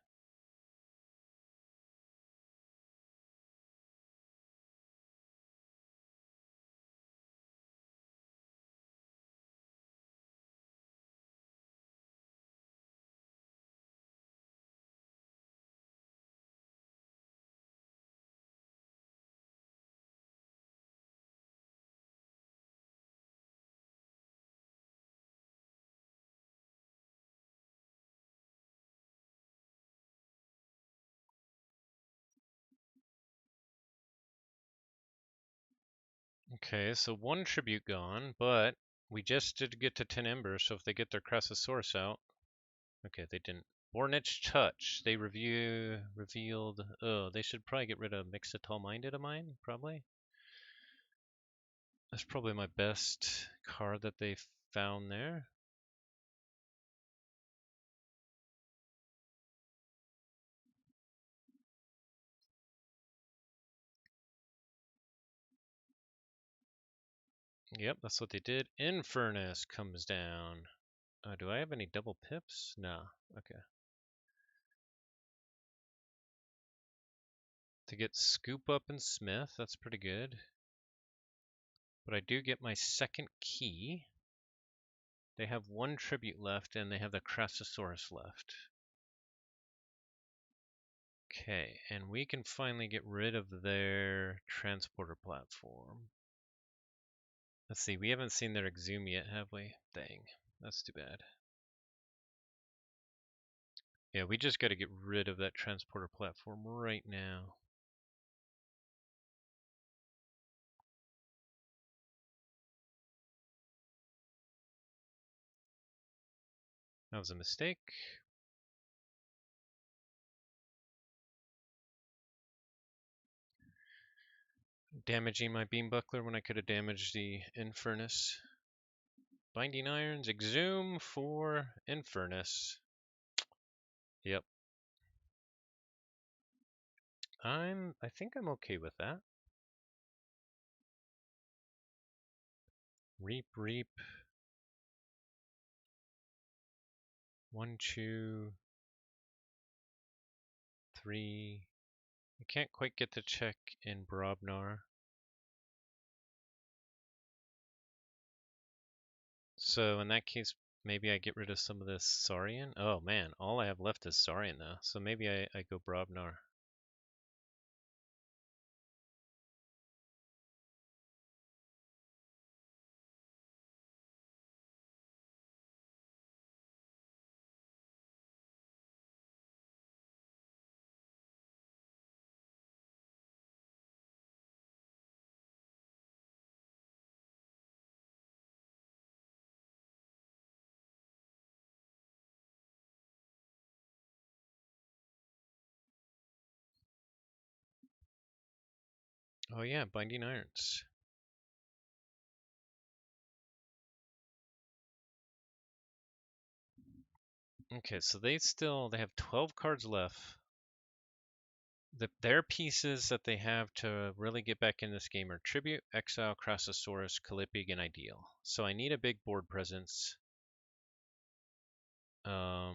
Okay, so one tribute gone, but we just did get to 10 embers, so if they get their Crassosaurus out. Okay, they didn't. Bornich Touch. They revealed. Oh, they should probably get rid of Mixitall Minded of mine, probably. That's probably my best card that they found there. Yep, that's what they did. Infernus comes down. Do I have any double pips? No. Okay. To get Scoop Up and Smith, that's pretty good. But I do get my second key. They have one tribute left, and they have the Crassosaurus left. Okay, and we can finally get rid of their transporter platform. Let's see, we haven't seen their Exhume yet, have we? Dang, that's too bad. Yeah, we just got to get rid of that transporter platform right now. That was a mistake. Damaging my beam buckler when I could have damaged the Infernus. Binding Irons, Exhume for Infernus. Yep. I think I'm okay with that. Reap, reap. 1, 2, 3. I can't quite get the check in Brobnar. So in that case, maybe I get rid of some of this Saurian. Oh man, all I have left is Saurian though. So maybe I go Brobnar. Oh yeah, Binding Irons. Okay, so they have 12 cards left. Their pieces that they have to really get back in this game are Tribute, Exile, Crassosaurus, Calipig, and Ideal. So I need a big board presence. I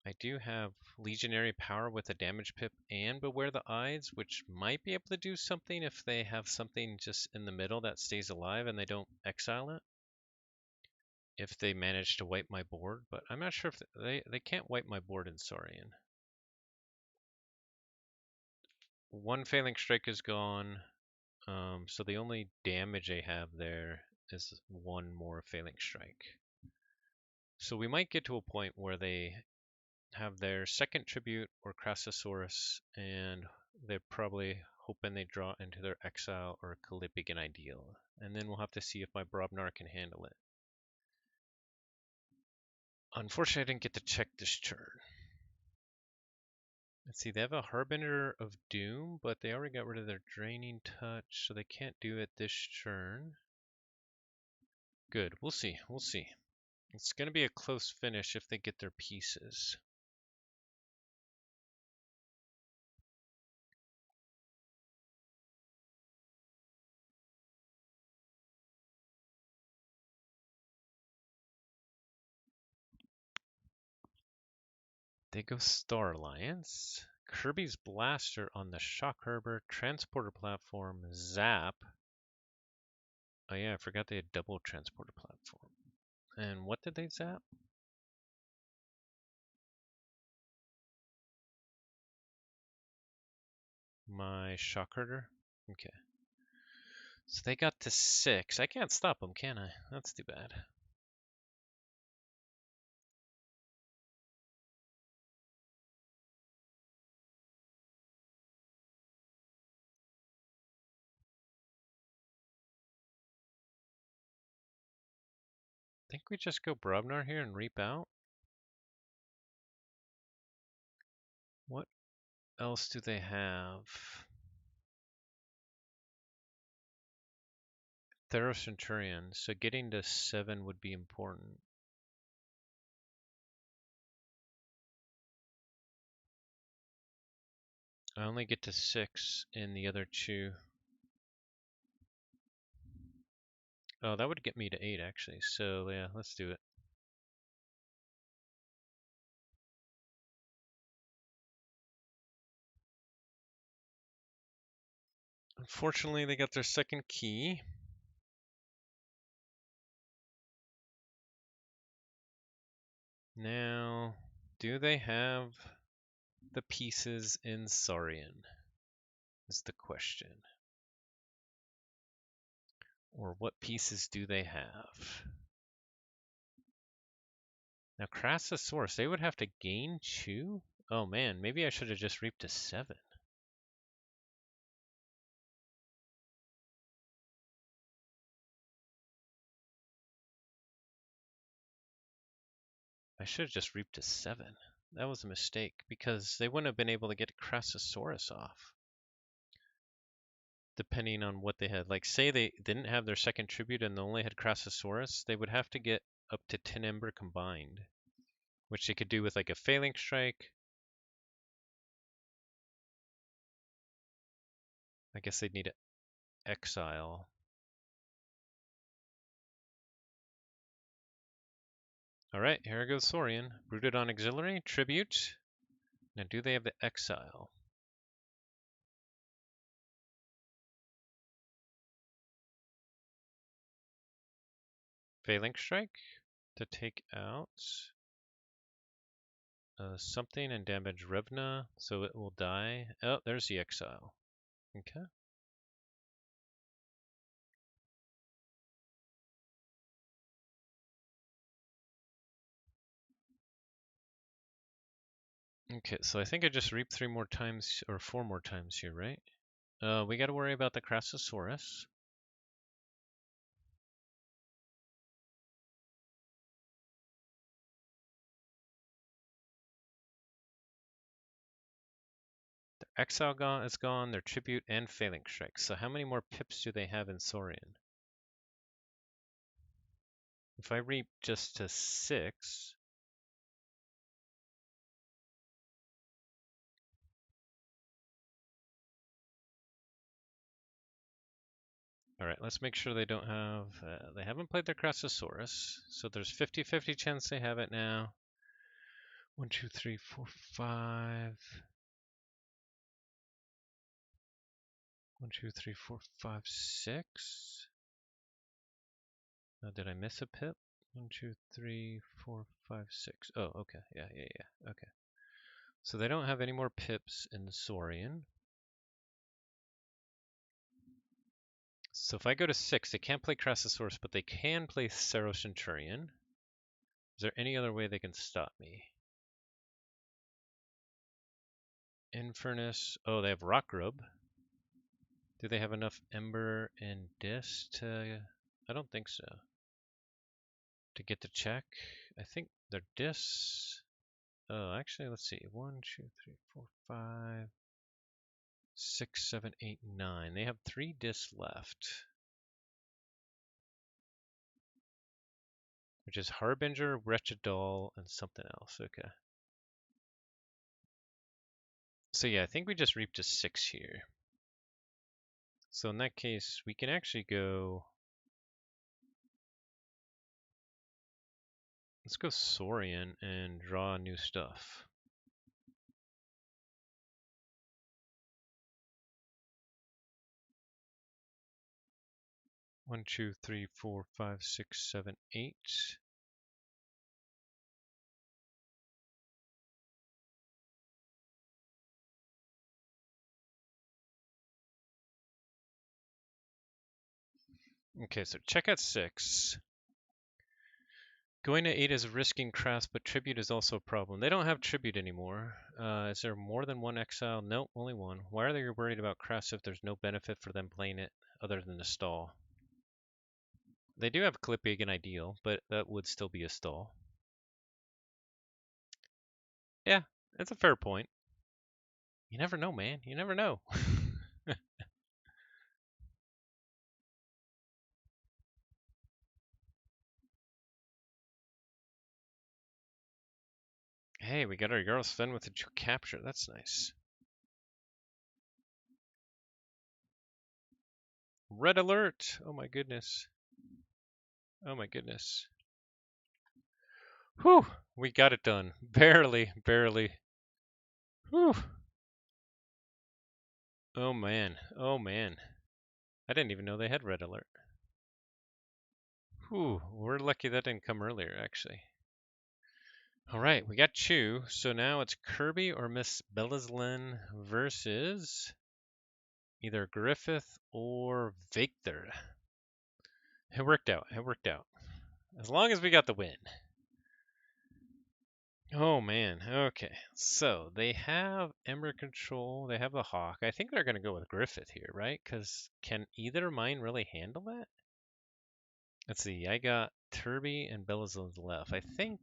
I do have Legionary Power with a damage pip and Beware the Eyes, which might be able to do something if they have something just in the middle that stays alive and they don't exile it. If they manage to wipe my board, but I'm not sure if they can't wipe my board in Saurian. One Failing Strike is gone, so the only damage I have there is one more Failing Strike. So we might get to a point where they have their second tribute or Crassosaurus, and they're probably hoping they draw into their exile or Calipigan Ideal. And then we'll have to see if my Brobnar can handle it. Unfortunately, I didn't get to check this turn. Let's see, they have a Harbinger of Doom, but they already got rid of their Draining Touch, so they can't do it this turn. Good, we'll see, we'll see. It's going to be a close finish if they get their pieces. They go Star Alliance. Kirby's Blaster on the Shock Harbor, Transporter Platform, Zap. Oh yeah, I forgot they had double Transporter Platform. And what did they zap? My Shock Herder? Okay. So they got to 6. I can't stop them, can I? That's too bad. I think we just go Brobnar here and reap out. What else do they have? Thero Centurion, so getting to 7 would be important. I only get to 6 in the other 2. Oh, that would get me to 8 actually, so yeah, let's do it. Unfortunately, they got their second key. Now, do they have the pieces in Saurian? Is the question. Or what pieces do they have? Now, Crassosaurus, they would have to gain 2? Oh man, maybe I should have just reaped to 7. I should have just reaped to 7. That was a mistake, because they wouldn't have been able to get Crassosaurus off. Depending on what they had. Like, say they didn't have their second tribute and they only had Crassosaurus, they would have to get up to 10 Ember combined, which they could do with like a Failing Strike. I guess they'd need to exile. Alright, here goes Saurian. Rooted on Auxiliary, Tribute. Now, do they have the exile? Failing Strike to take out something and damage Revna, so it will die. Oh, there's the exile. Okay. Okay, so I think I just reaped 3 more times, or 4 more times here, right? We gotta worry about the Crassosaurus. Their exile is gone, their tribute and Failing Strike. So how many more pips do they have in Saurian? If I reap just to 6, alright, let's make sure they don't have, they haven't played their Crassosaurus, so there's 50-50 chance they have it now. 1, 2, 3, 4, 5. 1, 2, 3, 4, 5, 6. Did I miss a pip? 1, 2, 3, 4, 5, 6. Oh, okay. Yeah. Okay. So they don't have any more pips in the Saurian. So if I go to 6, they can't play Crassosaurus, but they can play Cerro Centurion. Is there any other way they can stop me? Infernus. Oh, they have Rock Grub. Do they have enough Ember and Dis to... I don't think so. To get the check? I think their Dis... Oh, actually, let's see. 1, 2, 3, 4, 5, 6, 7, 8, 9. They have 3 Dis left. Which is Harbinger, Wretched Doll, and something else. Okay. So yeah, I think we just reaped a 6 here. So in that case, we can actually go... Let's go Saurian and draw new stuff. One, two, three, four, five, six, seven, 8. Okay, so check out 6. Going to 8 is risking Crass, but Tribute is also a problem. They don't have Tribute anymore. Is there more than one exile? Nope, only one. Why are they worried about Crass if there's no benefit for them playing it other than the stall? They do have Clippig and Ideal, but that would still be a stall. Yeah, that's a fair point. You never know, man. You never know. Hey, we got our Jarl Sven with a capture. That's nice. Red alert! Oh my goodness. Oh my goodness. Whew! We got it done. Barely, barely. Whew! Oh man. Oh man. I didn't even know they had red alert. Whew! We're lucky that didn't come earlier, actually. Alright, we got Chew. So now it's Kirby or Miss Bellislin versus either Griffith or Victor. It worked out. It worked out. As long as we got the win. Oh man, okay. So they have Ember Control, they have the Hawk. I think they're going to go with Griffith here, right? Because can either mine really handle that? Let's see, I got Turby and Belazil's left. I think...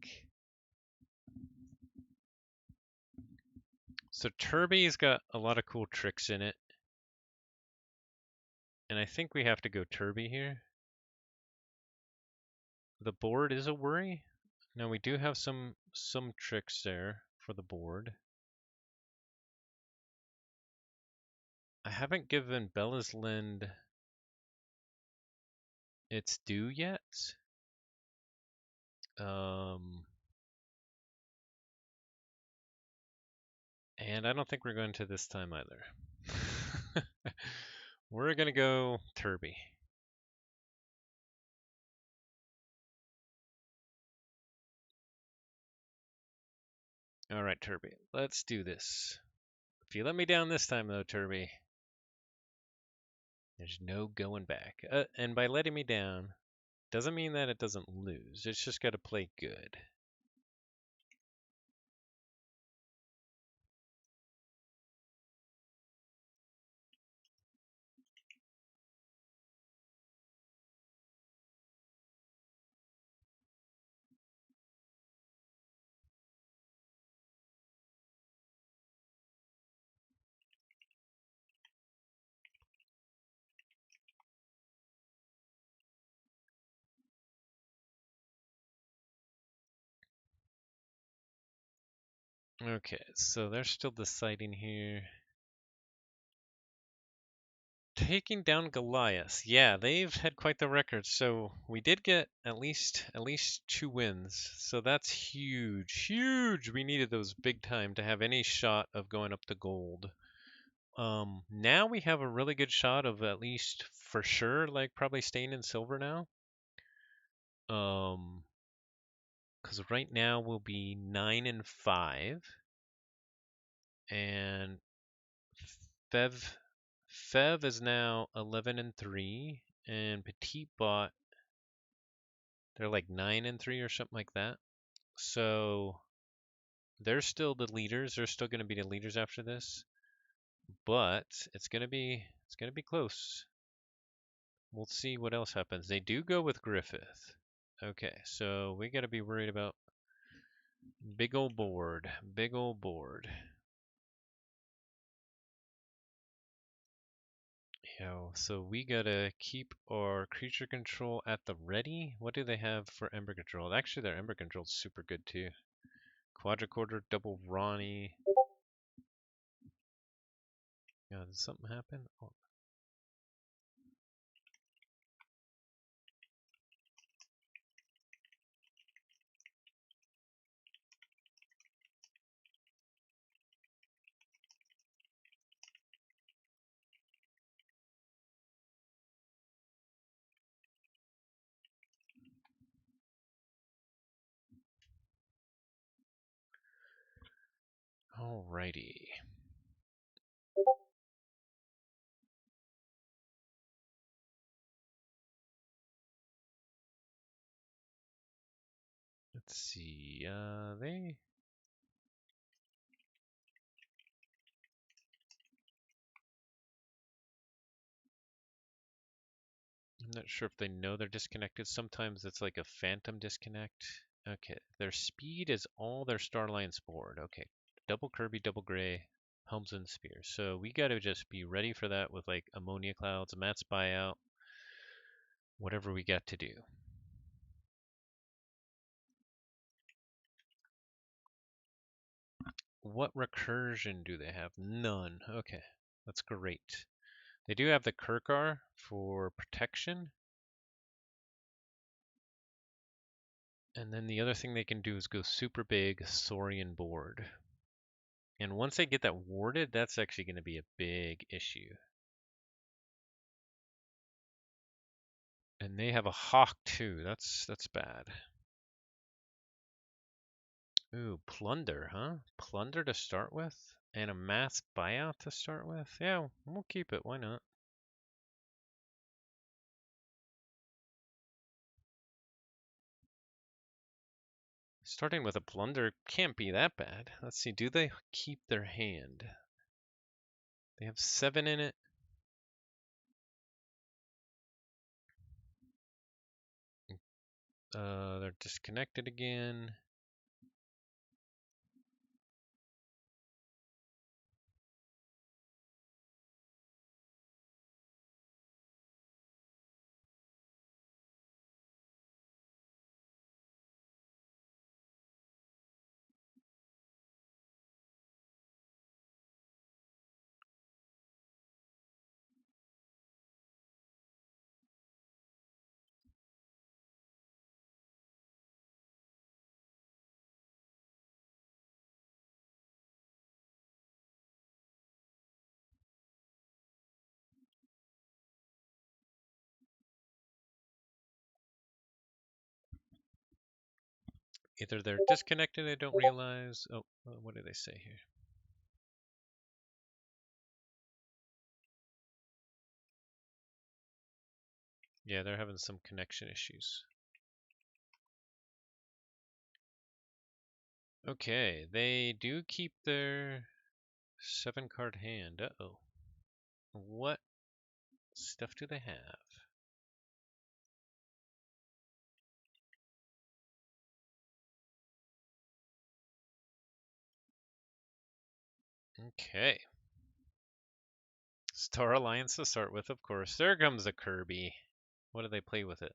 So Turby's got a lot of cool tricks in it. And I think we have to go Turby here. The board is a worry. Now we do have some tricks there for the board. I haven't given Bella's Lind its due yet. And I don't think we're going to this time either. We're going to go Turby. All right, Turby. Let's do this. If you let me down this time, though, Turby, there's no going back. And by letting me down, doesn't mean that it doesn't lose. It's just got to play good. Okay, so they're still deciding here. Taking down Goliath. Yeah, they've had quite the record. So we did get at least 2 wins. So that's huge. Huge. We needed those big time to have any shot of going up to gold. Now we have a really good shot of at least for sure, like probably staying in silver now. Because right now we'll be 9-5, and Fev Fev is now 11-3, and Petit Bot they're like 9-3 or something like that. So they're still the leaders. They're still going to be the leaders after this, but it's gonna be close. We'll see what else happens. They do go with Griffith. Okay, so we got to be worried about big old board. Big old board. Yeah, so we gotta keep our creature control at the ready. What do they have for Ember control? Actually, their Ember control is super good too. Quadricorder, double Ronnie. Did something happen? Oh. Alrighty. Let's see. I'm not sure if they know they're disconnected. Sometimes it's like a phantom disconnect. Okay, their speed is all their Starline's board. Okay, double Kirby, double Gray, Helms and Spears. So we got to just be ready for that with like Ammonia Clouds, Matt's buyout, whatever we got to do. What recursion do they have? None. Okay, that's great. They do have the Kirkar for protection. And then the other thing they can do is go super big Saurian board. And once they get that warded, that's actually going to be a big issue. And they have a hawk too. That's bad. Ooh, plunder, huh? Plunder to start with? And a mass buyout to start with? Yeah, we'll keep it. Why not? Starting with a plunder can't be that bad. Let's see, do they keep their hand? They have 7 in it. They're disconnected again. Either they're disconnected, they don't realize. Oh, what do they say here? Yeah, they're having some connection issues. Okay, they do keep their 7-card hand. Uh-oh. What stuff do they have? Okay. Star Alliance to start with, of course. There comes a Kirby. What do they play with it?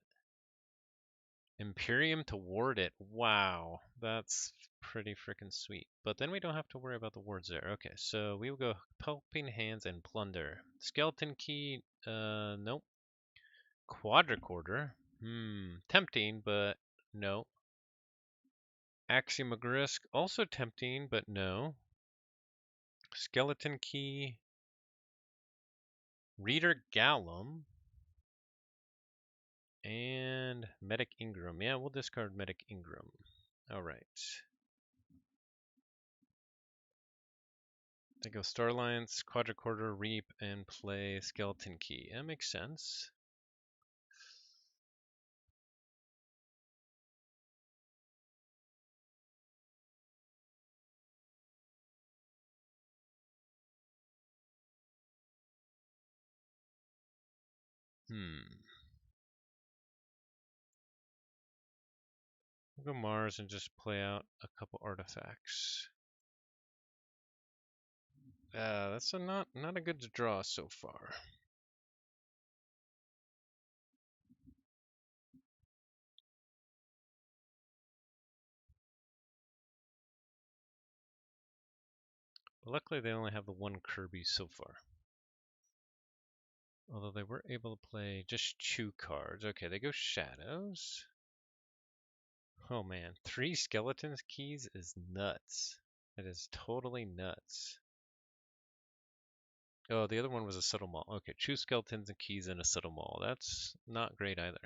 Imperium to ward it. Wow, that's pretty freaking sweet. But then we don't have to worry about the wards there. Okay, so we will go Helping Hands and Plunder. Skeleton Key, nope. Quadricorder, tempting, but no. Axiomagrisk, also tempting, but no. Skeleton Key, Reader Gallum, and Medic Ingram. Yeah, we'll discard Medic Ingram. All right. They go Star Alliance, Quadricorder, Reap, and play Skeleton Key. That makes sense. We'll go Mars and just play out a couple artifacts. That's not a good draw so far. But luckily, they only have the one Kirby so far. Although they were able to play just 2 cards. Okay, they go Shadows. Oh man, 3 Skeletons keys is nuts. That is totally nuts. Oh, the other one was a Subtle Maul. Okay, 2 Skeletons and keys and a Subtle Maul. That's not great either.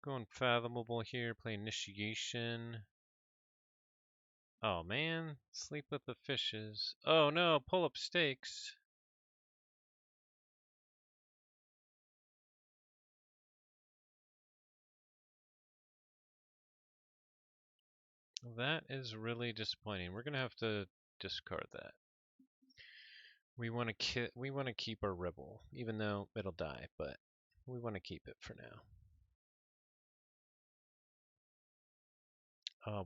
Going Fathomable here, play Initiation. Oh man, Sleep with the Fishes. Oh no, pull up stakes. That is really disappointing. We're gonna have to discard that. We want to keep our Rebel, even though it'll die, but we want to keep it for now.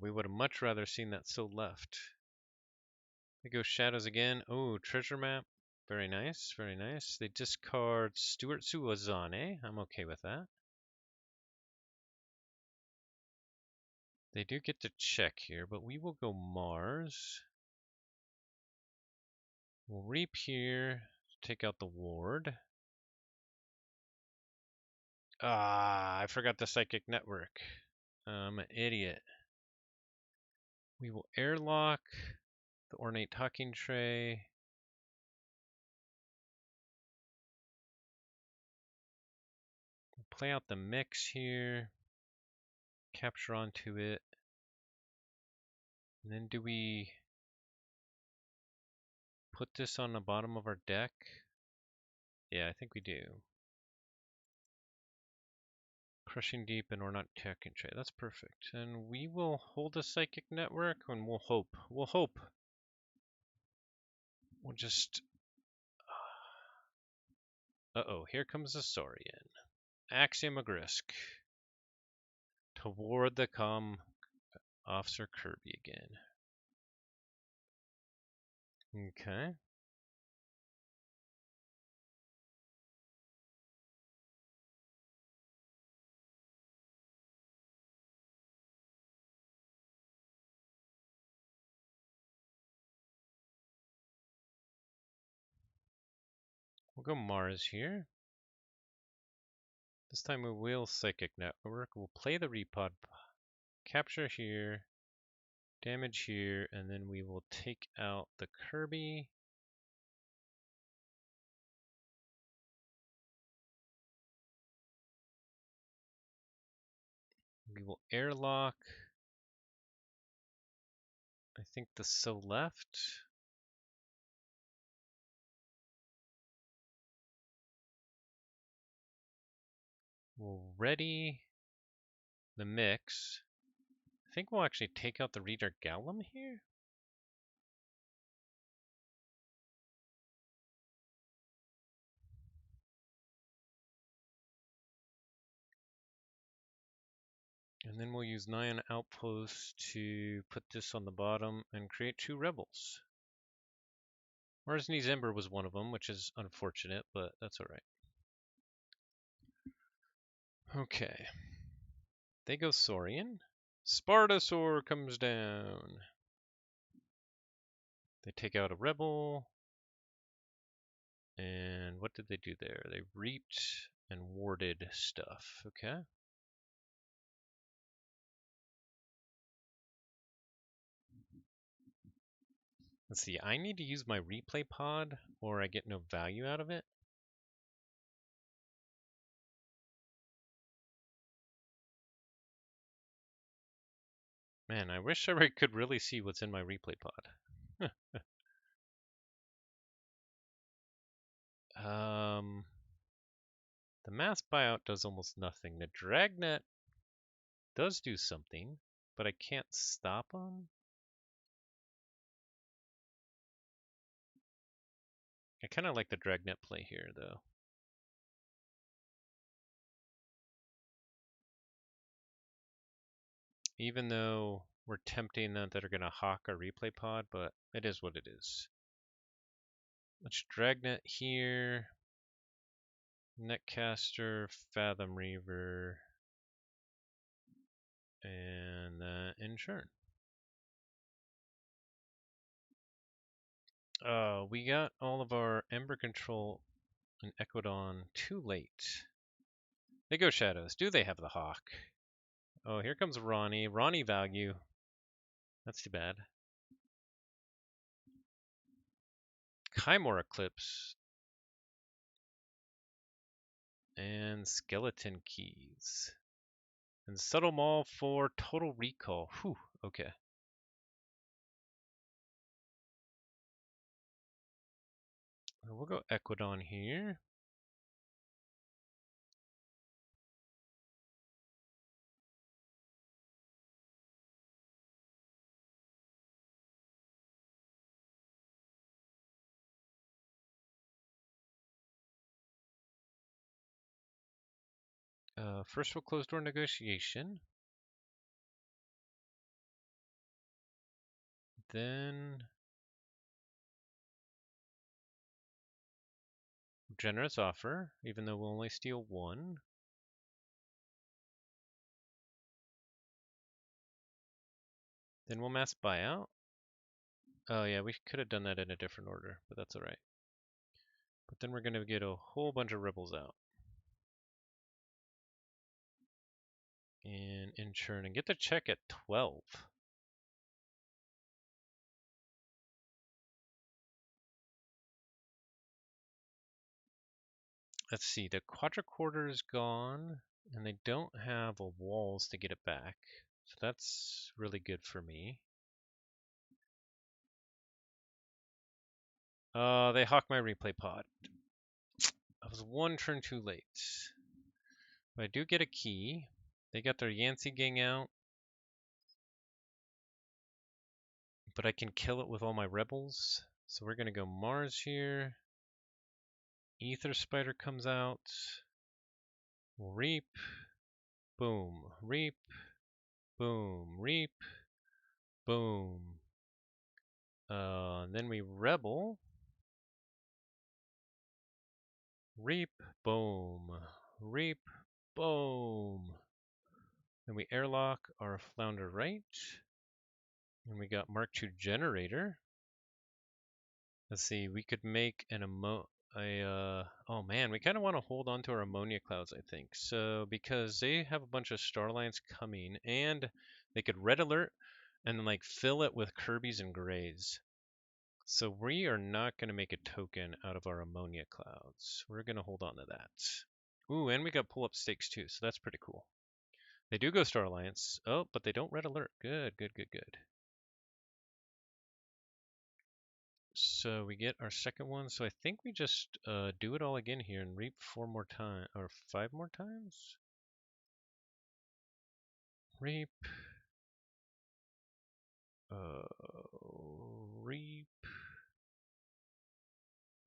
We would have much rather seen that so left. They go Shadows again. Oh, Treasure Map. Very nice, very nice. They discard Stuart Suwazane. I'm okay with that. They do get to check here, but we will go Mars. We'll Reap here, take out the ward. Ah, I forgot the Psychic Network. I'm an idiot. We will Airlock the Ornate Talking Tray. We'll play out the mix here. Capture onto it. And then do we put this on the bottom of our deck? Yeah, I think we do. Crushing Deep and Ornate Talking Tray. That's perfect. And we will hold a Psychic Network and we'll hope. We'll hope. We'll just... Uh-oh, here comes the Saurian. Axiomagrisk. Toward the Officer Kirby again. Okay. We'll go Mars here. This time we will Psychic Network. We'll play the Repod. Capture here. Damage here. And then we will take out the Kirby. We will Airlock. I think the So left. We'll ready the mix. I think we'll actually take out the Reader Gallum here. And then we'll use 9 outposts to put this on the bottom and create 2 rebels. Marsney's Ember was one of them, which is unfortunate, but that's alright. Okay. They go Saurian. Spartasaur comes down. They take out a rebel. And what did they do there? They reaped and warded stuff. Okay. Let's see. I need to use my replay pod or I get no value out of it. Man, I wish I could really see what's in my replay pod. The mass buyout does almost nothing. The dragnet does do something, but I can't stop them. I kind of like the dragnet play here, though. Even though we're tempting them that are going to hawk our replay pod, but it is what it is. Let's dragnet here. Netcaster, Fathom Reaver, and Inchurn. We got all of our Ember Control and Equidon too late. They go Shadows. Do they have the Hawk? Oh, here comes Ronnie. Ronnie value. That's too bad. Chimor Eclipse. And Skeleton Keys. And Subtle Maul for Total Recall. Whew, okay. We'll go Equidon here. First we'll close door negotiation. Then generous offer, even though we'll only steal 1. Then we'll mass buyout. Oh yeah, we could have done that in a different order, but that's alright. But then we're going to get a whole bunch of rebels out. And Inchurn and get the check at 12. Let's see, the quadricorder is gone, and they don't have a walls to get it back. So that's really good for me. They hawk my replay pod. I was 1 turn too late. But I do get a key. They got their Yancey gang out. But I can kill it with all my rebels. So we're going to go Mars here. Ether Spider comes out. We'll reap. Boom. Reap. Boom. Reap. Boom. Then we rebel. Reap. Boom. Reap. Boom. Then we airlock our Flounder right. And we got Mark II generator. Let's see, we could make an oh man, we kind of want to hold on to our ammonia clouds, I think. So because they have a bunch of Starlines coming, and they could red alert and then like fill it with Kirby's and Greys. So we are not going to make a token out of our ammonia clouds. We're going to hold on to that. Ooh, and we got pull up stakes too, so that's pretty cool. They do go Star Alliance. Oh, but they don't red alert. Good, good, good, good. So we get our second one. So I think we just do it all again here and reap 4 more times, or 5 more times. Reap. Reap.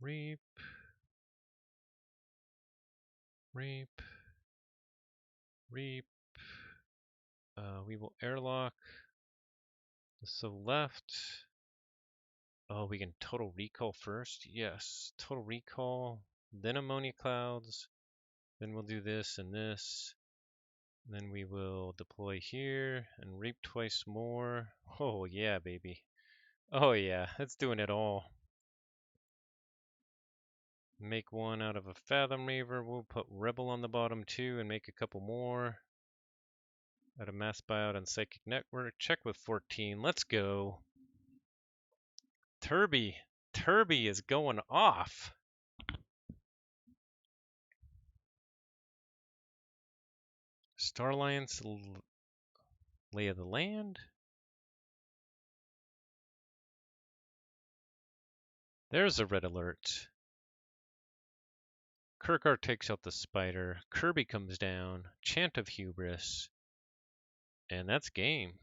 Reap. Reap. Reap. We will airlock so left. Oh, we can total recall first. Yes, total recall. Then ammonia clouds. Then we'll do this and this. Then we will deploy here and reap twice more. Oh yeah, baby. Oh yeah, that's doing it all. Make one out of a Fathom Reaver. We'll put Rebel on the bottom too and make a couple more. Out of Mass Buyout and Psychic Network. Check with 14. Let's go. Turby. Turby is going off. Star Alliance Lay of the Land. There's a red alert. Kirkar takes out the spider. Kirby comes down. Chant of Hubris. And that's game.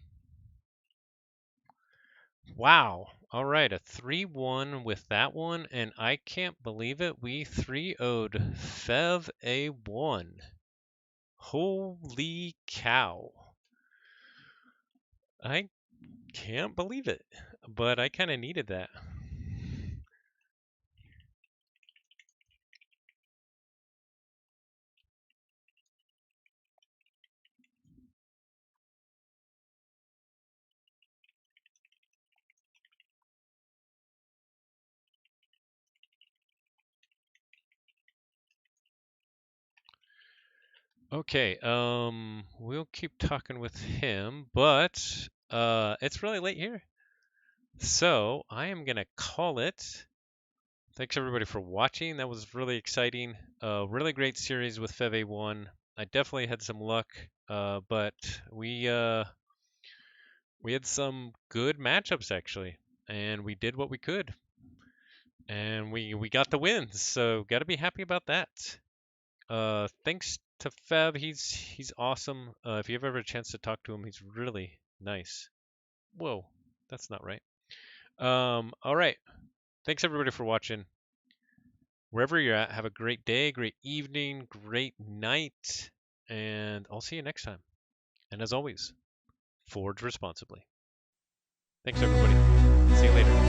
Wow. All right, a 3-1 with that one, and I can't believe it. We 3-0'd fevA1. Holy cow. I can't believe it, but I kind of needed that. Okay, we'll keep talking with him, but it's really late here. So I am gonna call it. Thanks everybody for watching. That was really exciting. Really great series with fevA1. I definitely had some luck, but we had some good matchups actually, and we did what we could, and we got the wins. So got to be happy about that. Thanks to Fev. He's awesome. If you ever have a chance to talk to him, he's really nice. Whoa, that's not right. All right. Thanks everybody for watching. Wherever you're at, have a great day, great evening, great night, and I'll see you next time. And as always, forge responsibly. Thanks everybody. See you later.